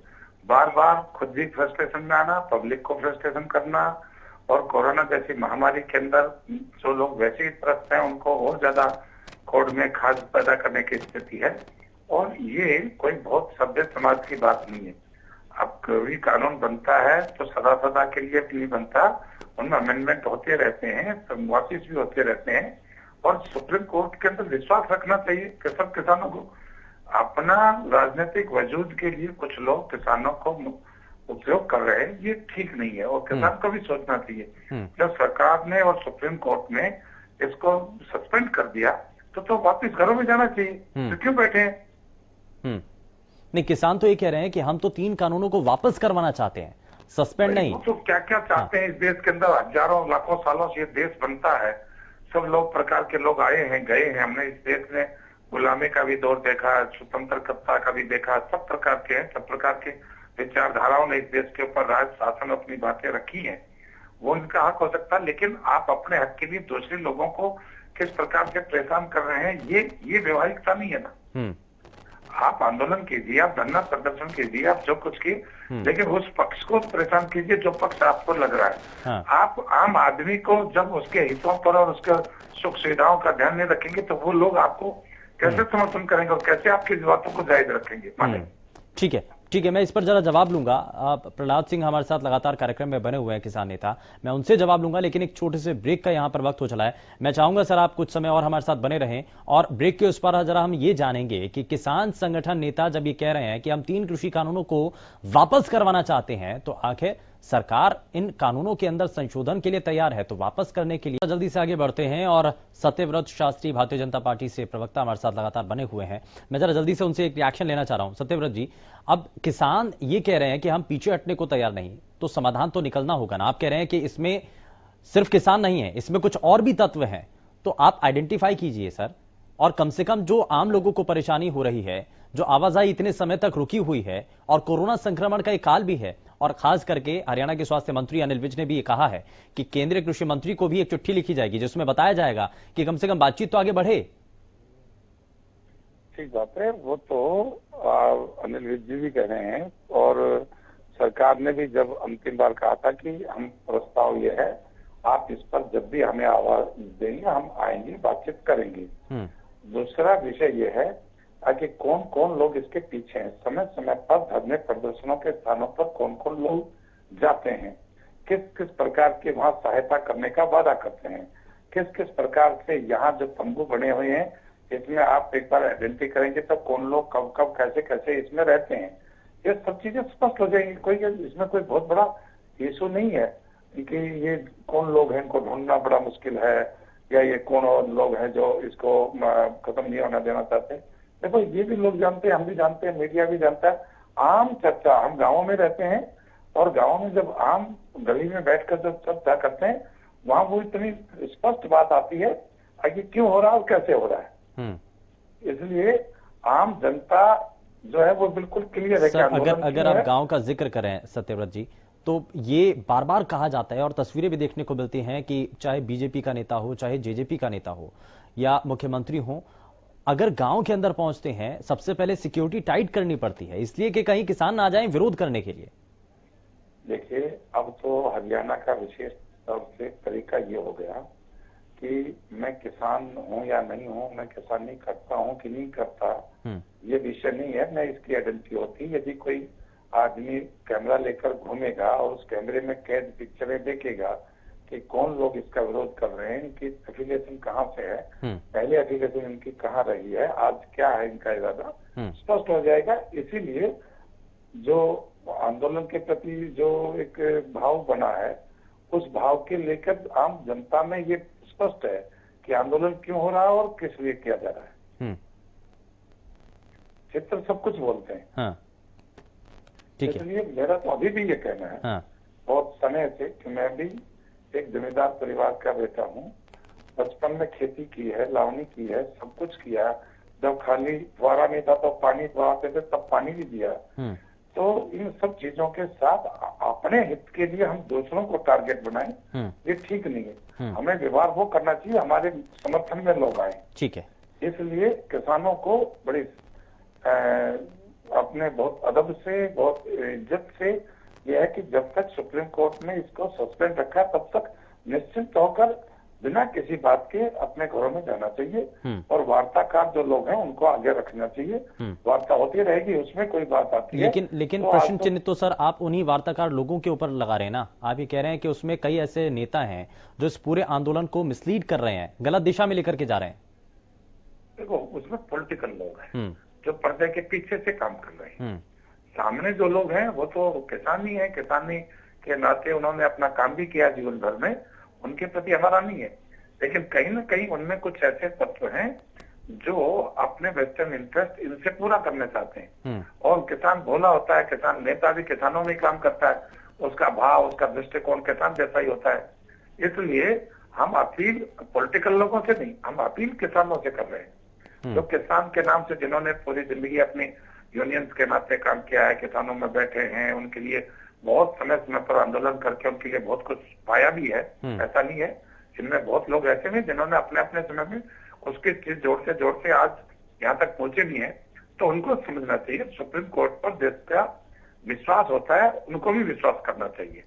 बार बार खुद भी फ्रस्ट्रेशन में आना, पब्लिक को फ्रस्ट्रेशन करना और कोरोना जैसी महामारी के अंदर जो लोग वैसे ही त्रस्त हैं उनको और ज्यादा कोड में खाद पैदा करने की स्थिति है। और ये कोई बहुत सभ्य समाज की बात नहीं है। अब कोई कानून बनता है तो सदा के लिए नहीं बनता, उनमें अमेंडमेंट होते रहते हैं, वापिस भी होते रहते हैं। और सुप्रीम कोर्ट के अंदर विश्वास रखना चाहिए कि सब किसानों को अपना राजनीतिक वजूद के लिए कुछ लोग किसानों को उपयोग कर रहे हैं, ये ठीक नहीं है और किसान को भी सोचना चाहिए। जब सरकार ने और सुप्रीम कोर्ट ने इसको सस्पेंड कर दिया तो वापस घरों में जाना चाहिए, तो क्यों बैठे हैं? नहीं, किसान तो ये कह रहे हैं कि हम तो 3 कानूनों को वापस करवाना चाहते हैं, सस्पेंड नहीं। तो क्या क्या चाहते हैं? इस देश के अंदर हजारों लाखों सालों से ये देश बनता है, सब लोग प्रकार के लोग आए हैं गए हैं। हमने इस देश में गुलामी का भी दौर देखा, स्वतंत्रता का भी देखा, सब प्रकार के हैं, सब प्रकार के विचारधाराओं ने इस देश के ऊपर राज शासन अपनी बातें रखी हैं, वो इनका हक हो सकता है। लेकिन आप अपने हक के लिए दूसरे लोगों को किस प्रकार से परेशान कर रहे हैं, ये व्यवहारिकता नहीं है ना। आप आंदोलन कीजिए, आप धरना प्रदर्शन कीजिए, आप जो कुछ कीजिए, लेकिन उस पक्ष को परेशान कीजिए जो पक्ष आपको लग रहा है। आप आम आदमी को जब उसके हितों पर और उसके सुख सुविधाओं का ध्यान नहीं रखेंगे तो वो लोग आपको कैसे समर्थन करेंगे और कैसे आपकी बातों को जायज रखेंगे? माने ठीक है, मैं इस पर जरा जवाब लूंगा। प्रहलाद सिंह हमारे साथ लगातार कार्यक्रम में बने हुए हैं, किसान नेता, मैं उनसे जवाब लूंगा, लेकिन एक छोटे से ब्रेक का यहां पर वक्त हो चला है। मैं चाहूंगा सर आप कुछ समय और हमारे साथ बने रहें और ब्रेक के उस पर जरा हम ये जानेंगे कि किसान संगठन नेता जब ये कह रहे हैं कि हम 3 कृषि कानूनों को वापस करवाना चाहते हैं, तो आखिर सरकार इन कानूनों के अंदर संशोधन के लिए तैयार है, तो वापस करने के लिए जल्दी से आगे बढ़ते हैं। और सत्यव्रत शास्त्री भारतीय जनता पार्टी से प्रवक्ता हमारे साथ लगातार बने हुए हैं, मैं जरा जल्दी से उनसे एक रिएक्शन लेना चाह रहा हूं। सत्यव्रत जी, अब किसान ये कह रहे हैं कि हम पीछे हटने को तैयार नहीं, तो समाधान तो निकलना होगा ना। आप कह रहे हैं कि इसमें सिर्फ किसान नहीं है, इसमें कुछ और भी तत्व हैं, तो आप आइडेंटिफाई कीजिए सर, और कम से कम जो आम लोगों को परेशानी हो रही है, जो आवाजाही इतने समय तक रुकी हुई है और कोरोना संक्रमण का एक काल भी है, और खास करके हरियाणा के स्वास्थ्य मंत्री अनिल विज ने भी ये कहा है कि केंद्रीय कृषि मंत्री को भी एक चिट्ठी लिखी जाएगी जिसमें बताया जाएगा कि कम से कम बातचीत तो आगे बढ़े। ठीक बात है, वो तो अनिल विज जी भी कह रहे हैं और सरकार ने भी जब अंतिम बार कहा था कि हम प्रस्ताव ये है, आप इस पर जब भी हमें आवाज देंगे हम आएंगे, बातचीत करेंगे। दूसरा विषय ये है कि कौन कौन लोग इसके पीछे हैं, समय समय पर धरने प्रदर्शनों के स्थानों पर कौन कौन लोग जाते हैं, किस किस प्रकार के वहाँ सहायता करने का वादा करते हैं, किस किस प्रकार से यहाँ जो तंबू बने हुए हैं इसमें आप एक बार आइडेंटिटी करेंगे तो कौन लोग कब कब कैसे कैसे इसमें रहते हैं, ये सब चीजें स्पष्ट हो जाएंगी। कोई इसमें कोई बहुत बड़ा इशू नहीं है कि ये कौन लोग हैं, इनको ढूंढना बड़ा मुश्किल है, या ये कौन और लोग हैं जो इसको खत्म नहीं होना देना चाहते। देखो ये भी लोग जानते हैं, हम भी जानते हैं, मीडिया भी जानता है। आम चर्चा, हम गाँव में रहते हैं और गाँव में जब आम गली में बैठकर जब चर्चा करते हैं वहाँ वो इतनी स्पष्ट बात आती है कि क्यों हो रहा है और कैसे हो रहा है। इसलिए आम जनता जो है वो बिल्कुल क्लियर है। सर, अगर आप गांव का जिक्र करें सत्यव्रत जी, तो ये बार बार कहा जाता है और तस्वीरें भी देखने को मिलती हैं कि चाहे बीजेपी का नेता हो, चाहे जेजेपी का नेता हो या मुख्यमंत्री हो, अगर गांव के अंदर पहुंचते हैं सबसे पहले सिक्योरिटी टाइट करनी पड़ती है, इसलिए कि कहीं किसान ना आ जाएं विरोध करने के लिए। देखिए, अब तो हरियाणा का विशेष तौर से तरीका ये हो गया कि मैं किसान हूं या नहीं हूं, मैं किसानी करता हूं कि नहीं करता, ये विषय नहीं है, मैं इसकी आइडेंटिटी होती। यदि कोई आदमी कैमरा लेकर घूमेगा और उस कैमरे में कैद पिक्चरें देखेगा कि कौन लोग इसका विरोध कर रहे हैं, इनकी एफिलिएशन कहाँ से है, पहले एफिलिएशन इनकी कहाँ रही है, आज क्या है इनका इरादा, स्पष्ट हो जाएगा। इसीलिए जो आंदोलन के प्रति जो एक भाव बना है, उस भाव के लेकर आम जनता में ये स्पष्ट है कि आंदोलन क्यों हो रहा है और किस लिए किया जा रहा है। चित्र सब कुछ बोलते हैं। हाँ, ठीक है। इसलिए मेरा तो अभी भी ये कहना है, हाँ, बहुत समय से, कि मैं भी एक जमींदार परिवार का बेटा हूँ। बचपन में खेती की है, लावनी की है, सब कुछ किया। जब खाली फुहारा नहीं था तो पानी फुहारते थे, तब पानी भी दिया। तो इन सब चीजों के साथ अपने हित के लिए हम दूसरों को टारगेट बनाएं, ये ठीक नहीं है। हमें व्यवहार वो करना चाहिए हमारे समर्थन में लोग आए। ठीक है। इसलिए किसानों को बड़ी अपने बहुत अदब से, बहुत इज्जत से, यह है कि जब तक सुप्रीम कोर्ट ने इसको सस्पेंड रखा है तब तक निश्चिंत होकर बिना किसी बात के अपने घरों में जाना चाहिए। और वार्ताकार जो लोग हैं उनको आगे रखना चाहिए। वार्ता होती रहेगी, उसमें कोई बात आती है। लेकिन तो प्रश्न चिन्ह तो सर आप उन्हीं वार्ताकार लोगों के ऊपर लगा रहे हैं ना। आप ये कह रहे हैं कि उसमें कई ऐसे नेता हैं जो इस पूरे आंदोलन को मिसलीड कर रहे हैं, गलत दिशा में लेकर के जा रहे हैं। देखो, उसमें पॉलिटिकल लोग हैं जो पर्दे के पीछे से काम कर रहे हैं। सामने जो लोग हैं वो तो किसान ही है, किसानी के नाते उन्होंने अपना काम भी किया जीवन भर में, उनके प्रति हमारा नहीं है। लेकिन कहीं ना कहीं उनमें कुछ ऐसे तत्व हैं जो अपने वेस्टर्न इंटरेस्ट इनसे पूरा करना चाहते हैं। और किसान भोला होता है, किसान नेता भी किसानों में काम करता है, उसका भाव, उसका दृष्टिकोण किसान जैसा ही होता है। इसलिए हम अपील पॉलिटिकल लोगों से नहीं, हम अपील किसानों से कर रहे हैं। जो किसान के नाम से जिन्होंने पूरी जिंदगी अपनी यूनियंस के नाते काम किया है, किसानों में बैठे हैं, उनके लिए बहुत समय पर आंदोलन करके उनके लिए बहुत कुछ पाया भी है, ऐसा नहीं है। जिनमें बहुत लोग ऐसे हैं जिन्होंने अपने अपने समय में उसकी चीज जोड़ते आज यहाँ तक पहुंचे नहीं है। तो उनको समझना चाहिए सुप्रीम कोर्ट पर देश का विश्वास होता है, उनको भी विश्वास करना चाहिए।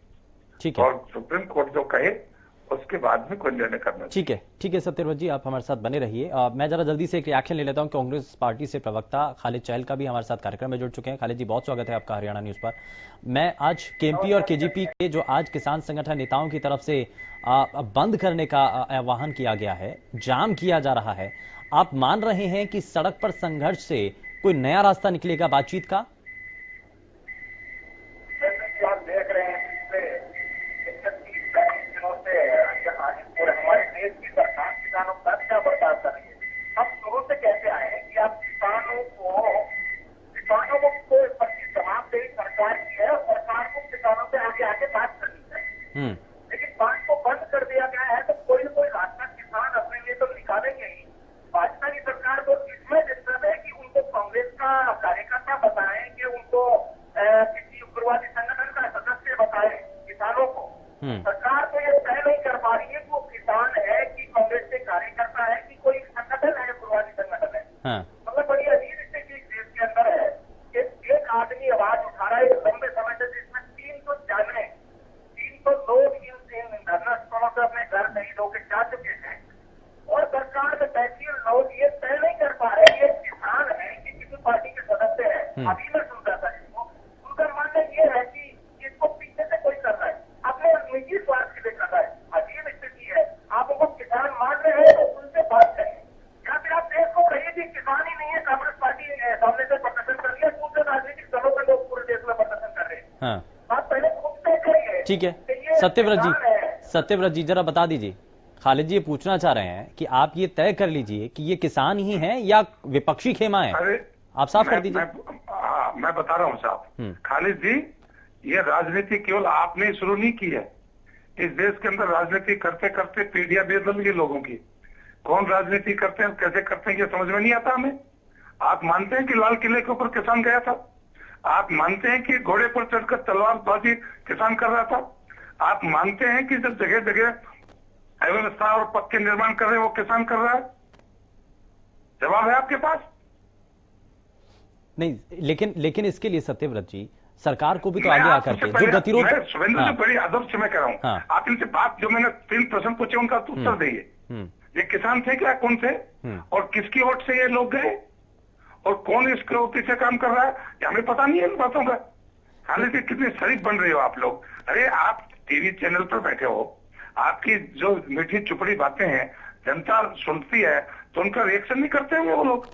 ठीक है। और सुप्रीम कोर्ट जो कहे उसके बाद में कोई निर्णय करना चाहिए। ठीक है सत्यव्रत जी, आप हमारे साथ बने रहिए। मैं जरा जल्दी से एक रिएक्शन ले लेता हूं। कांग्रेस पार्टी से प्रवक्ता खालिद चहल का भी हमारे साथ कार्यक्रम में जुड़ चुके हैं। खालिद जी, बहुत स्वागत है आपका हरियाणा न्यूज पर। मैं आज केएमपी और केजीपी के जो आज किसान संगठन नेताओं की तरफ से बंद करने का आह्वान किया गया है, जाम किया जा रहा है, आप मान रहे हैं कि सड़क पर संघर्ष से कोई नया रास्ता निकलेगा बातचीत का? लेकिन बात को बंद कर दिया गया है, तो कोई ना कोई रास्ता किसान अपने लिए तो निकालेंगे ही। भाजपा की सरकार को इसमें दिक्कत है कि उनको कांग्रेस का कार्यकर्ता बताएं कि उनको किसी उग्रवादी संगठन का सदस्य बताएं किसानों को। सरकार तो ये तय नहीं कर पा रही है कि वो किसान है कि कांग्रेस के कार्यकर्ता है कि कोई संगठन है, उग्रवादी संगठन है। मतलब बड़ी अजीब स्थिति देश के अंदर है कि एक आदमी आवाज उठा रहा है लंबे समय से, जिसमें 300 लोग इन धरना स्थलों से अपने घर शहीद होकर जा चुके हैं। और सरकार में बैठी लोग ये तय नहीं कर पा रहे ये किसान है कि किसी पार्टी के सदस्य है। अभी मैं सुन रहा था इसको, उनका मानना ये है कि इसको पीछे से कोई कर रहा है, अपने निजी स्वार्थ के लिए कर रहा है। अजीब स्थिति है। आप उनको किसान मान रहे हैं तो उनसे बात करें, या फिर आप देश को कहिए कि किसान ही नहीं है, कांग्रेस पार्टी सामने से प्रदर्शन कर लिया, दूसरे राजनीतिक दलों के लोग पूरे देश में प्रदर्शन कर रहे हैं। आप पहले खुद तय करिए। ठीक है सत्यव्रत जी जरा बता दीजिए, खालिद जी ये पूछना चाह रहे हैं कि आप ये तय कर लीजिए कि ये किसान ही हैं या विपक्षी खेमा है। आप साफ कर दीजिए। मैं बता रहा हूँ साहब, खालिद जी, ये राजनीति केवल आपने शुरू नहीं की है। इस देश के अंदर राजनीति करते करते पीढ़ियां बदल गई लोगों की। कौन राजनीति करते हैं, कैसे करते हैं, ये समझ में नहीं आता हमें। आप मानते हैं कि लाल किले के ऊपर किसान गया था? आप मानते हैं कि घोड़े पर चढ़कर तलवारबाजी किसान कर रहा था? आप मानते हैं कि जब जगह जगह अव्यवस्था और पक्के निर्माण कर रहे हैं वो किसान कर रहा है? जवाब है आपके पास? नहीं, लेकिन इसके लिए सत्यव्रत जी सरकार को भी तो आगे आकर के जो गतिरोध, शुभेंदु जी बड़ी आदर्श मैं कह रहा हूँ, आप इनसे बात, जो मैंने 3 प्रश्न पूछे उनका उत्तर दीजिए। ये किसान थे क्या? कौन थे? और किसकी वोट से ये लोग गए? और कौन इसके पीछे काम कर रहा है? हमें पता नहीं है इन बातों का। हालांकि कितने शरीफ बन रहे हो आप लोग। अरे आप टीवी चैनल पर बैठे हो, आपकी जो मीठी चुपड़ी बातें हैं जनता सुनती है, तो उनका रिएक्शन नहीं करते हैं वो लोग।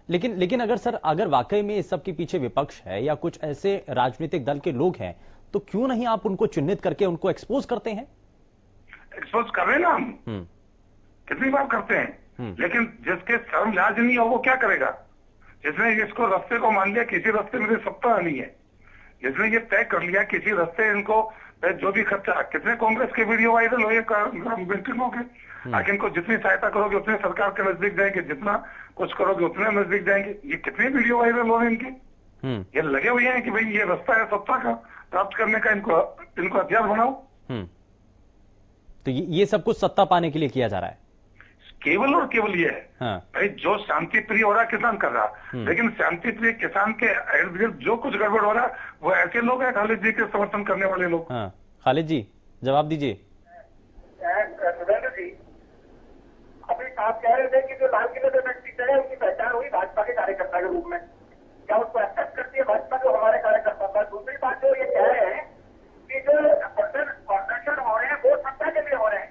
लेकिन अगर वाकई में इस सब के पीछे विपक्ष है या कुछ ऐसे राजनीतिक दल के लोग हैं, तो क्यों नहीं आप उनको चिन्हित करके उनको एक्सपोज करते हैं? एक्सपोज कर रहे हैं ना हम, कितनी बार करते हैं। लेकिन जिसके शर्म लाज नहीं हो वो क्या करेगा? जिसने इसको रास्ते को मान लिया किसी रास्ते में सत्ता नहीं है, जिसने ये तय कर लिया किसी रास्ते इनको जो भी खर्चा, कितने कांग्रेस के वीडियो वायरल हुए मीटिंगों के, आखिर इनको जितनी सहायता करोगे उतने सरकार के नजदीक जाएंगे, जितना कुछ करोगे उतने नजदीक जाएंगे। ये कितने वीडियो वायरल हो रहे हैं इनके? ये लगे हुए हैं कि भाई ये रास्ता है सत्ता का प्राप्त करने का, इनको हथियार बनाओ। तो ये सब कुछ सत्ता पाने के लिए किया जा रहा है, केवल और केवल ये है। भाई जो शांति प्रिय हो रहा किसान कर रहा, लेकिन शांति प्रिय किसान के इर्द गिर्द जो कुछ गड़बड़ हो रहा वो ऐसे लोग हैं खालिद जी के समर्थन करने वाले लोग। खालिद जी जवाब दीजिए। सुरेंद्र जी, अभी आप कह रहे थे कि जो लाल किले पे व्यक्ति चढ़े उनकी पहचान हुई भाजपा के कार्यकर्ता के रूप में, क्या उसको एक्सेप्ट करती है भाजपा जो हमारे कार्यकर्ता था? दूसरी बात जो ये कह रहे हैं कि जो प्रदर्शन हो रहे हैं वो सत्ता के लिए हो रहे हैं,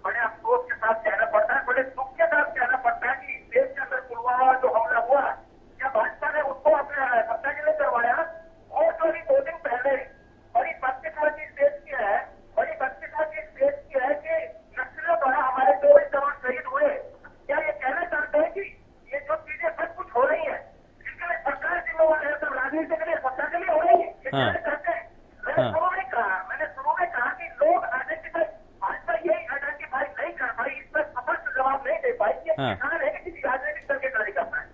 बड़े अफसोस के साथ कहना पड़ता है, बड़े दुख के साथ कहना पड़ता है कि देश के अंदर पुलवामा जो हमला हुआ, क्या भाजपा ने उसको अपने सत्ता के लिए करवाया? और जो अभी 2 दिन पहले बड़ी बदकिस्मती स्टेज की है, बड़ी बदकिस्मती स्टेज की है कि नक्सलियों द्वारा हमारे 24 जवान शहीद हुए। क्या ये कहना चाहते हैं कि ये जो चीजें सब कुछ हो रही है इसके लिए सरकार जिम्मेवार है, सब राजनीति के लिए सत्ता के लिए हो रही है, ये कहना चाहते हैं? मैंने शुरू में कहा कि लोग आइडेंटिफाई, भाजपा यही आइडेंटिफाई नहीं कर पाई, इस पर स्पष्ट जवाब नहीं दे पाई कि किसान है कि किसी राजनीतिक दल के कार्यकर्ता है।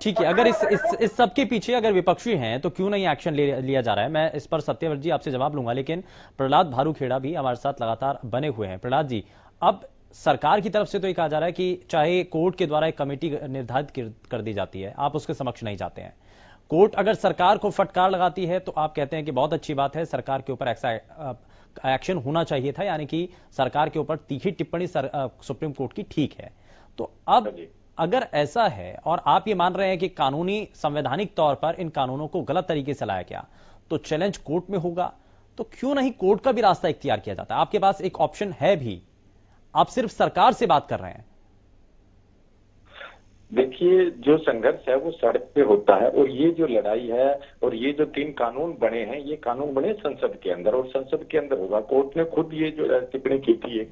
ठीक है, अगर इस सब के पीछे अगर विपक्षी हैं तो क्यों नहीं एक्शन लिया जा रहा है? मैं इस पर सत्यव्रत जी आपसे जवाब लूंगा, लेकिन प्रहलाद भारूखेड़ा भी हमारे साथ लगातार बने हुए हैं। प्रहलाद जी, अब सरकार की तरफ से तो ये कहा जा रहा है कि चाहे कोर्ट के द्वारा एक कमेटी निर्धारित कर दी जाती है, आप उसके समक्ष नहीं जाते हैं। कोर्ट अगर सरकार को फटकार लगाती है तो आप कहते हैं कि बहुत अच्छी बात है, सरकार के ऊपर एक्शन होना चाहिए था, यानी कि सरकार के ऊपर तीखी टिप्पणी सुप्रीम कोर्ट की ठीक है। तो अब अगर ऐसा है और आप ये मान रहे हैं कि कानूनी संवैधानिक तौर पर इन कानूनों को गलत तरीके से लाया गया, तो चैलेंज कोर्ट में होगा, तो क्यों नहीं कोर्ट का भी रास्ता इख्तियार किया जाता है? आपके पास एक ऑप्शन है भी, आप सिर्फ सरकार से बात कर रहे हैं। देखिए, जो संघर्ष है वो सड़क पे होता है, और ये जो लड़ाई है और ये जो 3 कानून बने हैं, ये कानून बने संसद के अंदर, और संसद के अंदर होगा। कोर्ट ने खुद ये जो टिप्पणी की थी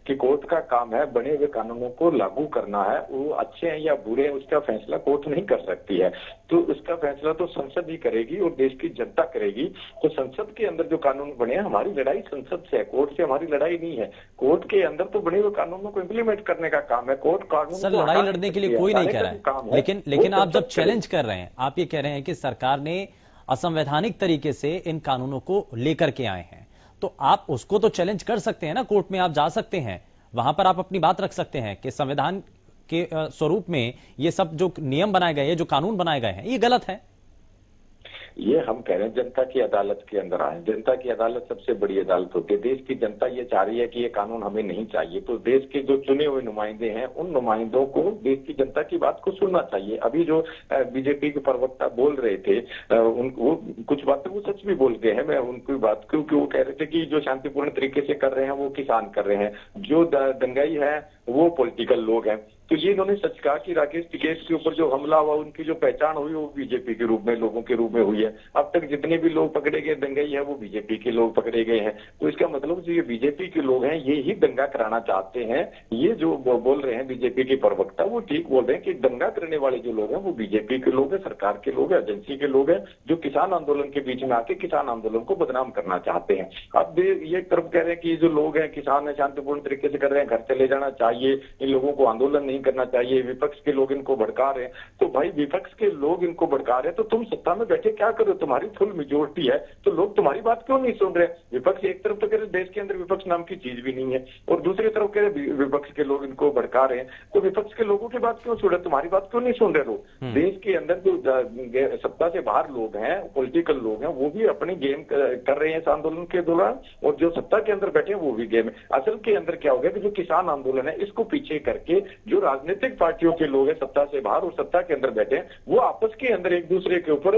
कि कोर्ट का काम है बने हुए कानूनों को लागू करना है, वो अच्छे हैं या बुरे हैं उसका फैसला कोर्ट नहीं कर सकती है, तो उसका फैसला तो संसद ही करेगी और देश की जनता करेगी। तो संसद के अंदर जो कानून बने हैं, हमारी लड़ाई संसद से है, कोर्ट से हमारी लड़ाई नहीं है। कोर्ट के अंदर तो बने हुए कानूनों को इम्प्लीमेंट करने का काम है, कोर्ट कानून सर लड़ाई लड़ने के लिए कोई नहीं कह रहा है, लेकिन आप जब चैलेंज कर रहे हैं, आप ये कह रहे हैं कि सरकार ने असंवैधानिक तरीके से इन कानूनों को लेकर के आए हैं, तो आप उसको तो चैलेंज कर सकते हैं ना, कोर्ट में आप जा सकते हैं, वहां पर आप अपनी बात रख सकते हैं कि संविधान के स्वरूप में ये सब जो नियम बनाए गए हैं, जो कानून बनाए गए हैं, ये गलत है। ये हम कह रहे हैं जनता की अदालत के अंदर आए। जनता की अदालत सबसे बड़ी अदालत होती है। देश की जनता ये चाह रही है कि ये कानून हमें नहीं चाहिए, तो देश के जो चुने हुए नुमाइंदे हैं उन नुमाइंदों को देश की जनता की बात को सुनना चाहिए। अभी जो बीजेपी के प्रवक्ता बोल रहे थे, उनको कुछ बातें वो सच भी बोलते हैं, मैं उनकी बात, क्योंकि वो कह रहे थे कि जो शांतिपूर्ण तरीके से कर रहे हैं वो किसान कर रहे हैं, जो दंगाई है वो पॉलिटिकल लोग हैं। तो ये इन्होंने सच कहा कि राकेश टिकैत के ऊपर जो हमला हुआ, उनकी जो पहचान हुई वो बीजेपी के रूप में, लोगों के रूप में हुई है। अब तक जितने भी लोग पकड़े गए दंगाई है वो बीजेपी के लोग पकड़े गए हैं। तो इसका मतलब जो ये बीजेपी के लोग हैं ये ही दंगा कराना चाहते हैं। ये जो बोल रहे हैं बीजेपी के प्रवक्ता, वो ठीक बोल रहे हैं कि दंगा करने वाले जो लोग हैं वो बीजेपी के लोग हैं, सरकार के लोग हैं, एजेंसी के लोग हैं, जो किसान आंदोलन के बीच में आके किसान आंदोलन को बदनाम करना चाहते हैं। अब ये तरफ कह रहे हैं कि जो लोग हैं किसान है शांतिपूर्ण तरीके से कर रहे हैं, घर चले जाना चाहिए, इन लोगों को आंदोलन नहीं नहीं करना चाहिए, विपक्ष के लोग इनको भड़का रहे हैं। तो भाई विपक्ष के लोग इनको भड़का रहे हैं तो तुम सत्ता में बैठे क्या करो, तुम्हारी फुल मेजोरिटी है तो लोग तुम्हारी बात क्यों नहीं सुन रहे? विपक्ष एक तरफ तो कह रहे देश के अंदर विपक्ष नाम की चीज भी नहीं है और दूसरी तरफ कह रहे विपक्ष के लोग इनको भड़का रहे हैं, तो विपक्ष के लोगों की बात क्यों सुन रहे, तुम्हारी बात क्यों नहीं सुन रहे लोग? देश के अंदर जो सत्ता से बाहर लोग हैं, पॉलिटिकल लोग हैं, वो भी अपने गेम कर रहे हैं इस आंदोलन के दौरान, और जो सत्ता के अंदर बैठे हैं वो भी गेम है। असल के अंदर क्या हो गया कि जो किसान आंदोलन है इसको पीछे करके जो राजनीतिक पार्टियों के लोग हैं सत्ता से बाहर और सत्ता के अंदर बैठे हैं, वो आपस के अंदर एक दूसरे के ऊपर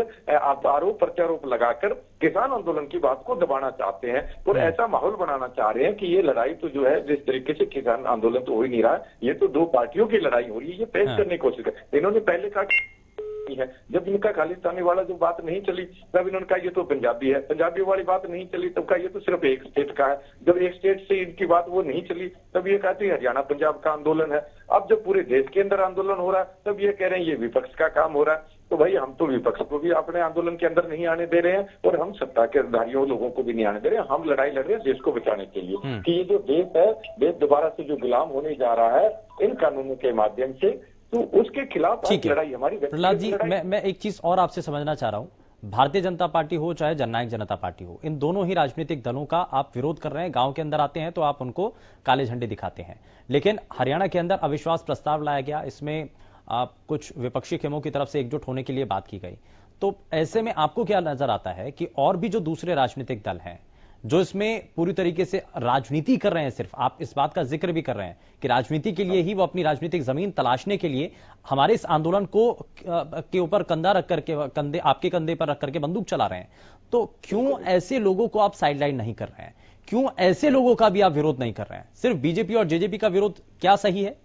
आरोप प्रत्यारोप लगाकर किसान आंदोलन की बात को दबाना चाहते हैं और ऐसा माहौल बनाना चाह रहे हैं कि ये लड़ाई तो जो है जिस तरीके से किसान आंदोलन तो हो ही नहीं रहा, ये तो दो पार्टियों की लड़ाई हो रही है, ये पेश करने की कोशिश कर। इन्होंने पहले कहा है जब इनका खालिस्तानी वाला जो बात नहीं चली तब इन्होंने कहा ये तो पंजाबी है, पंजाबी वाली बात नहीं चली तब कहा ये तो सिर्फ एक स्टेट का है, जब एक स्टेट से इनकी बात वो नहीं चली तब ये कहते हैं हरियाणा पंजाब का आंदोलन है, अब जब पूरे देश के अंदर आंदोलन हो रहा है तब ये कह रहे हैं ये विपक्ष का काम हो रहा है। तो भाई हम तो विपक्ष को भी अपने आंदोलन के अंदर नहीं आने दे रहे हैं और हम सत्ता के धारियों लोगों को भी नहीं आने दे रहे हैं, हम लड़ाई लड़ रहे हैं देश को बचाने के लिए कि ये जो देश है, देश दोबारा से जो गुलाम होने जा रहा है इन कानूनों के माध्यम से, तो उसके खिलाफ लड़ाई हमारी। प्रहलाद जी, मैं एक चीज और आपसे समझना चाह रहा हूं, भारतीय जनता पार्टी हो चाहे जननायक जनता पार्टी हो, इन दोनों ही राजनीतिक दलों का आप विरोध कर रहे हैं। गांव के अंदर आते हैं तो आप उनको काले झंडे दिखाते हैं, लेकिन हरियाणा के अंदर अविश्वास प्रस्ताव लाया गया, इसमें कुछ विपक्षी खेमों की तरफ से एकजुट होने के लिए बात की गई। तो ऐसे में आपको क्या नजर आता है कि और भी जो दूसरे राजनीतिक दल हैं जो इसमें पूरी तरीके से राजनीति कर रहे हैं, सिर्फ आप इस बात का जिक्र भी कर रहे हैं कि राजनीति के लिए ही वो अपनी राजनीतिक जमीन तलाशने के लिए हमारे इस आंदोलन को के ऊपर कंधा रख करके आपके कंधे पर रख करके बंदूक चला रहे हैं, तो क्यों ऐसे लोगों को आप साइडलाइन नहीं कर रहे हैं? क्यों ऐसे लोगों का भी आप विरोध नहीं कर रहे हैं? सिर्फ बीजेपी और जेजेपी का विरोध क्या सही है?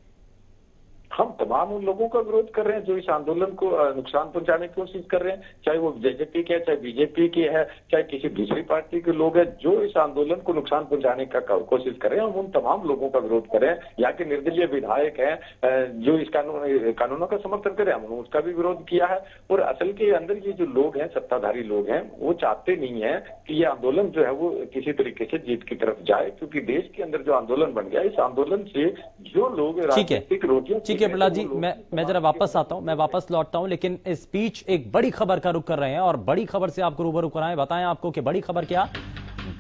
हम तमाम उन लोगों का विरोध कर रहे हैं जो इस आंदोलन को नुकसान पहुंचाने की कोशिश कर रहे हैं, चाहे वो जेजेपी के है, चाहे बीजेपी के है, चाहे किसी दूसरी पार्टी के लोग हैं जो इस आंदोलन को नुकसान पहुंचाने का कोशिश कर रहे हैं। हम उन तमाम लोगों का विरोध कर रहे हैं। यहाँ के निर्दलीय विधायक हैं जो इस कानूनों का समर्थन कर रहे हैं, हमने उसका भी विरोध किया है। और असल के अंदर ये जो लोग हैं, सत्ताधारी लोग हैं, वो चाहते नहीं है कि ये आंदोलन जो है वो किसी तरीके से जीत की तरफ जाए, क्योंकि देश के अंदर जो आंदोलन बन गया, इस आंदोलन से जो लोग राजनीतिक रोटियां। प्रहलाद जी, मैं जरा वापस आता हूं, मैं वापस लौटता हूं, लेकिन इस बीच एक बड़ी खबर का रुख कर रहे हैं और बड़ी खबर से आपको रूबरू कराएं। बताएं आपको कि बड़ी खबर क्या?